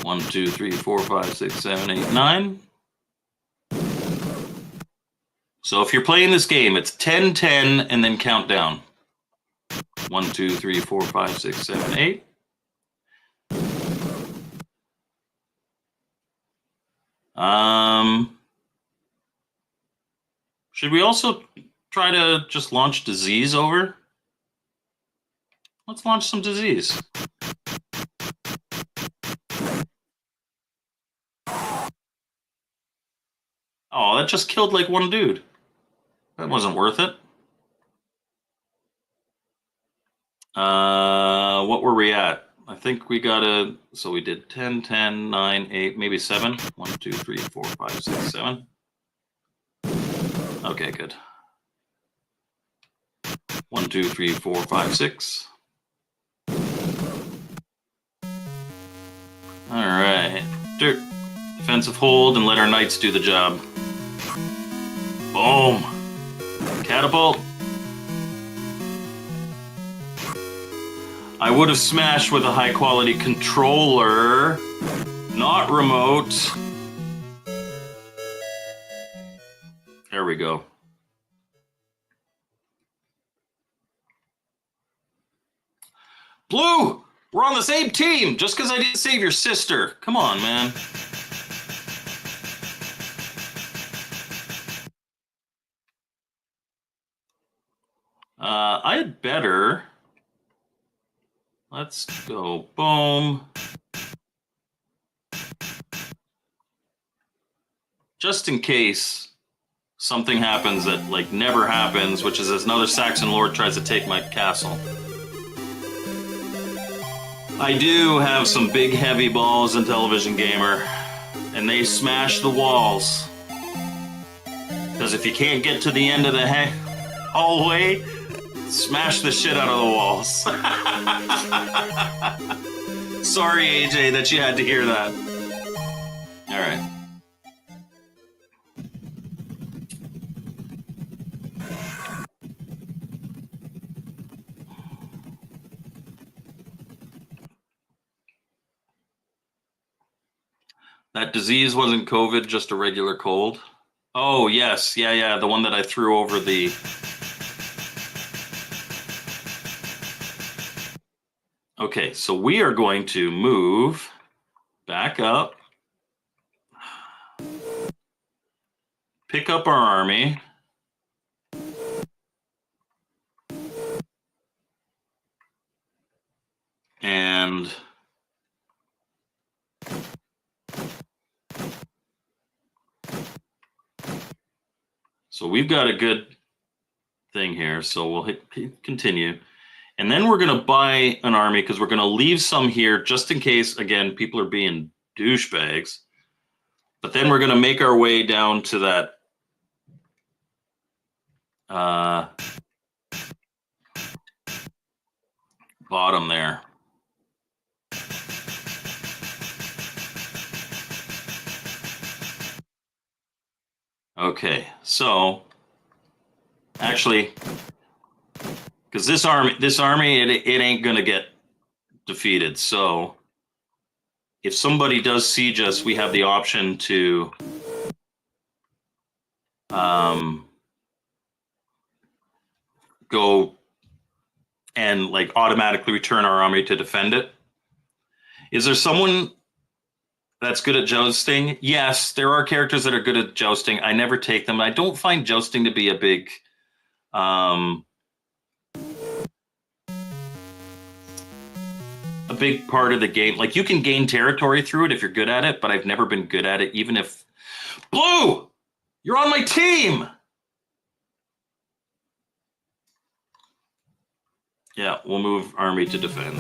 1, 2, 3, 4, 5, 6, 7, 8, 9. So if you're playing this game, it's 10, 10, and then count down. 1, 2, 3, 4, 5, 6, 7, 8. Should we also try to just launch disease over? Let's launch some disease. Oh, that just killed like one dude. That wasn't worth it. What were we at? I think we gotta, so we did 10, 10, 9, 8, maybe 7. 1, 2, 3, 4, 5, 6, 7. Okay, good. 1, 2, 3, 4, 5, 6. All right. Dirt. Defensive hold and let our knights do the job. Boom. Catapult. I would have smashed with a high quality controller, not remote. There we go. Blue, we're on the same team just because I didn't save your sister. Come on, man. I had better. Let's go. Boom. Just in case something happens that like never happens, which is another Saxon lord tries to take my castle. I do have some big heavy balls in Intellivision Gamer, and they smash the walls. Because if you can't get to the end of the hallway, smash the shit out of the walls. Sorry, AJ, that you had to hear that. All right. That disease wasn't COVID, just a regular cold. Oh, yes. Yeah. The one that I threw over the... Okay, so we are going to move back up. Pick up our army. And... So we've got a good thing here, so we'll hit continue. And then we're going to buy an army because we're going to leave some here just in case, again, people are being douchebags. But then we're going to make our way down to that bottom there. Okay, so actually, because this army, it ain't gonna get defeated. So if somebody does siege us, we have the option to go and like automatically return our army to defend it. Is there someone that's good at jousting? Yes, there are characters that are good at jousting. I never take them. I don't find jousting to be a big part of the game. Like, you can gain territory through it if you're good at it, but I've never been good at it, even if... Blue! You're on my team! Yeah, we'll move army to defend.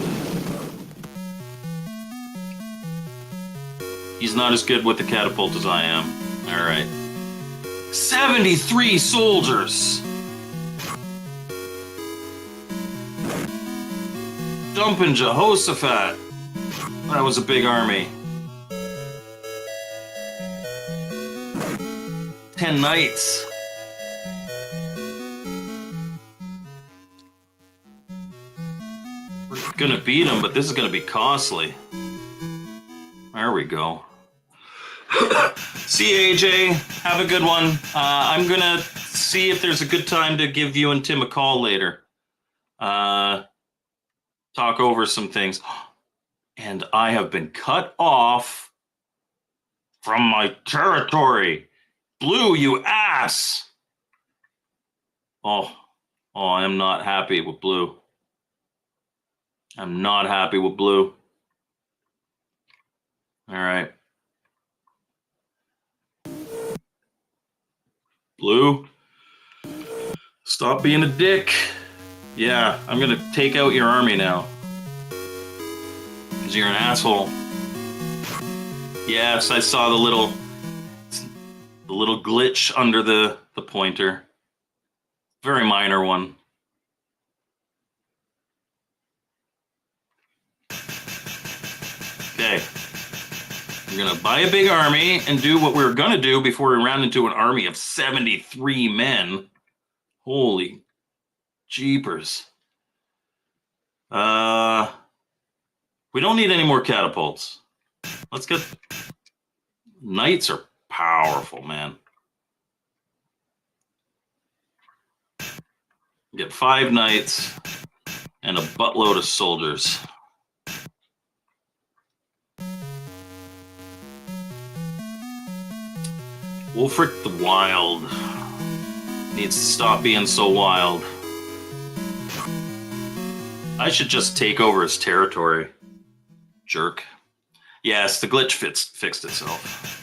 He's not as good with the catapult as I am. All right. 73 soldiers! Dumping Jehoshaphat. That was a big army. 10 knights. We're gonna beat him, but this is gonna be costly. There we go. See you, AJ. Have a good one. I'm gonna see if there's a good time to give you and Tim a call later. Talk over some things. And I have been cut off from my territory. Blue, you ass! Oh, I am not happy with Blue. I'm not happy with Blue. All right. Blue, stop being a dick. Yeah, I'm gonna take out your army now. Because you're an asshole. Yes, I saw the little glitch under the pointer. Very minor one. Okay. I'm gonna buy a big army and do what we were gonna do before we ran into an army of 73 men. Holy jeepers. We don't need any more catapults. Let's get... Knights are powerful, man. Get 5 knights and a buttload of soldiers. Wolfric the Wild needs to stop being so wild. I should just take over his territory. Jerk. Yes, the glitch fixed itself.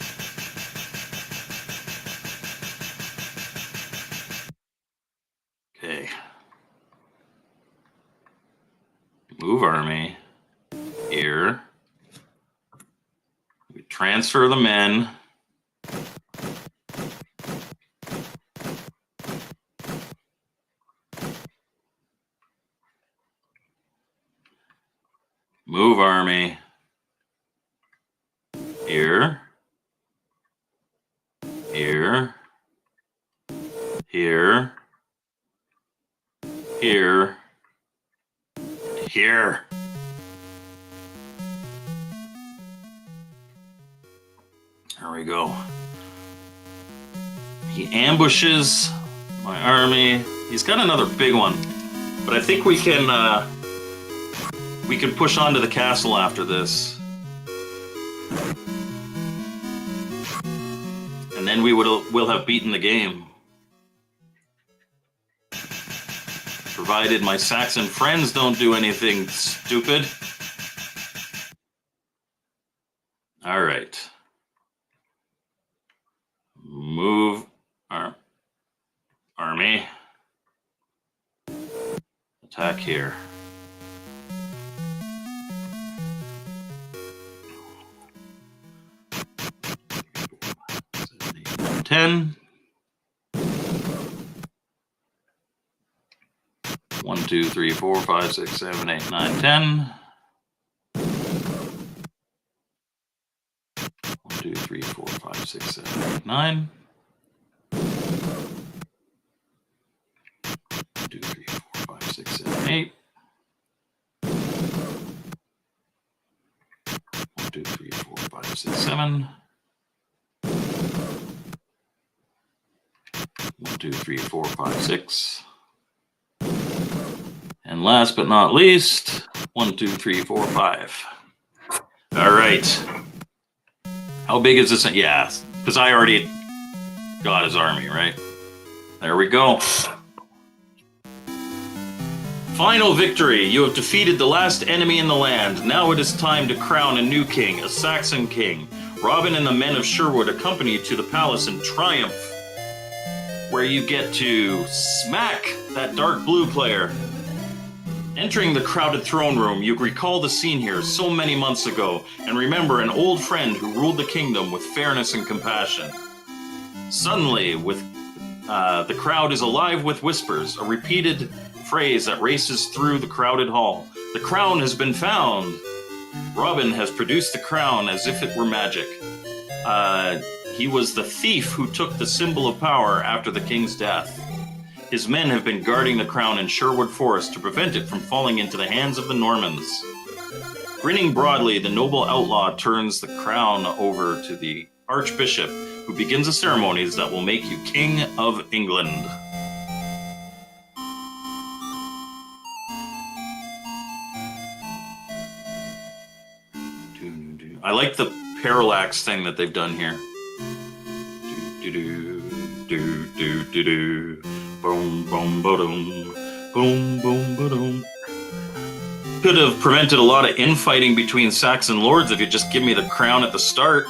Okay. Move army here. We transfer the men. Move army here, here, here, here, here. There we go. He ambushes my army. He's got another big one, but I think we can push on to the castle after this. And then we'll have beaten the game. Provided my Saxon friends don't do anything stupid. All right. Move our army. Attack here. 10. 1, 2, 3, 4, 5, 6, 7, 8, 9, 10. 1, 2, 3, 4, 5, 6, 7, 8, 9. 1, 2, 3, 4, 5, 6, 7, 8. 1, 2, 3, 4, 5, 6, 7. 1, 2, 3, 4, 5, 6. And last but not least, 1, 2, 3, 4, 5. All right. How big is this? Yeah, because I already got his army, right? There we go. Final victory. You have defeated the last enemy in the land. Now it is time to crown a new king, a Saxon king. Robin and the men of Sherwood accompany you to the palace in triumph, where you get to smack that dark blue player. Entering the crowded throne room, you recall the scene here so many months ago and remember an old friend who ruled the kingdom with fairness and compassion. Suddenly, the crowd is alive with whispers, a repeated phrase that races through the crowded hall. The crown has been found. Robin has produced the crown as if it were magic. He was the thief who took the symbol of power after the king's death. His men have been guarding the crown in Sherwood Forest to prevent it from falling into the hands of the Normans. Grinning broadly, the noble outlaw turns the crown over to the Archbishop, who begins the ceremonies that will make you King of England. I like the parallax thing that they've done here. Boom, boom, boom, boom, boom, boom. Could have prevented a lot of infighting between Saxon lords if you just give me the crown at the start.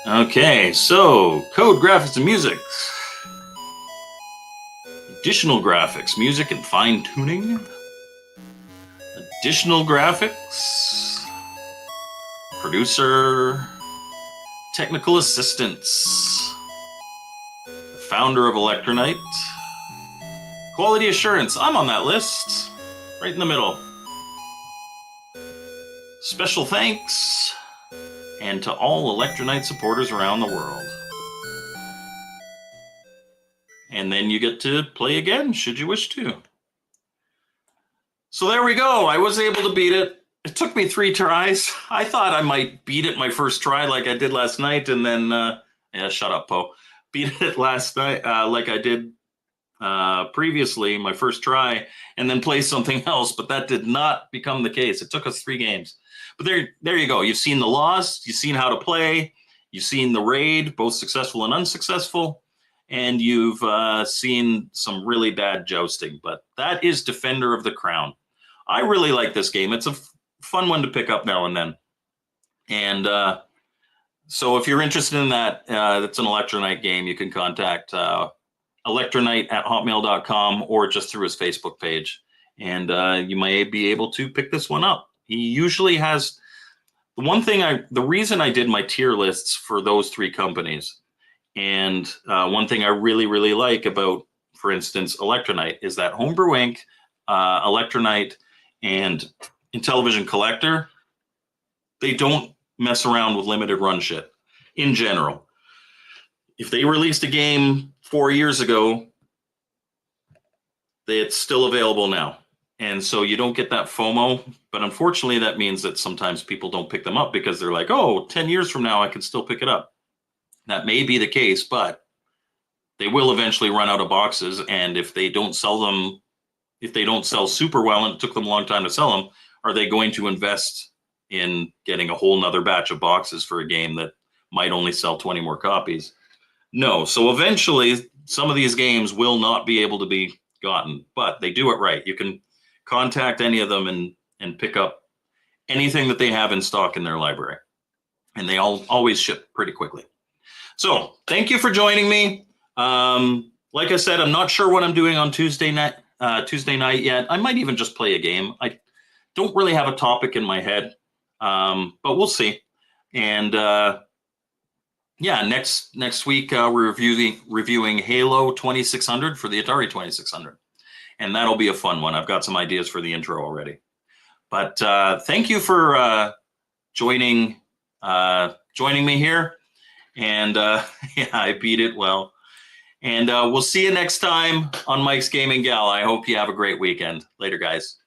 Okay, so code, graphics, and music. Additional graphics, music, and fine tuning. Additional graphics. Producer. Technical assistance. The founder of Electronite. Quality assurance. I'm on that list. Right in the middle. Special thanks. And to all Electronite supporters around the world. And then you get to play again, should you wish to. So there we go. I was able to beat it. It took me 3 tries. I thought I might beat it my first try like I did last night, and then, yeah, shut up, Poe. Beat it last night like I did previously, my first try, and then play something else, but that did not become the case. It took us 3 games. But there you go. You've seen the laws, you've seen how to play, you've seen the raid, both successful and unsuccessful, and you've seen some really bad jousting. But that is Defender of the Crown. I really like this game. It's a fun one to pick up now and then. And so if you're interested in that, it's an Electronite game. You can contact electronite@hotmail.com or just through his Facebook page. And you may be able to pick this one up. He usually has the reason I did my tier lists for those 3 companies, and one thing I really, really like about, for instance, Electronite is that Homebrew Inc., Electronite, and Intellivision Collector, they don't mess around with limited run shit in general. If they released a game 4 years ago, it's still available now. And so you don't get that FOMO, but unfortunately that means that sometimes people don't pick them up because they're like, oh, 10 years from now, I can still pick it up. That may be the case, but they will eventually run out of boxes. And if they don't sell super well, and it took them a long time to sell them, are they going to invest in getting a whole nother batch of boxes for a game that might only sell 20 more copies? No. So eventually some of these games will not be able to be gotten, but they do it right. You can contact any of them and pick up anything that they have in stock in their library. And they always ship pretty quickly. So thank you for joining me. Like I said, I'm not sure what I'm doing on Tuesday night yet. I might even just play a game. I don't really have a topic in my head, but we'll see. And yeah, next week we're reviewing Halo 2600 for the Atari 2600. And that'll be a fun one. I've got some ideas for the intro already. But thank you for joining me here. And yeah, I beat it well. And we'll see you next time on Mike's Gaming Gala. I hope you have a great weekend. Later, guys.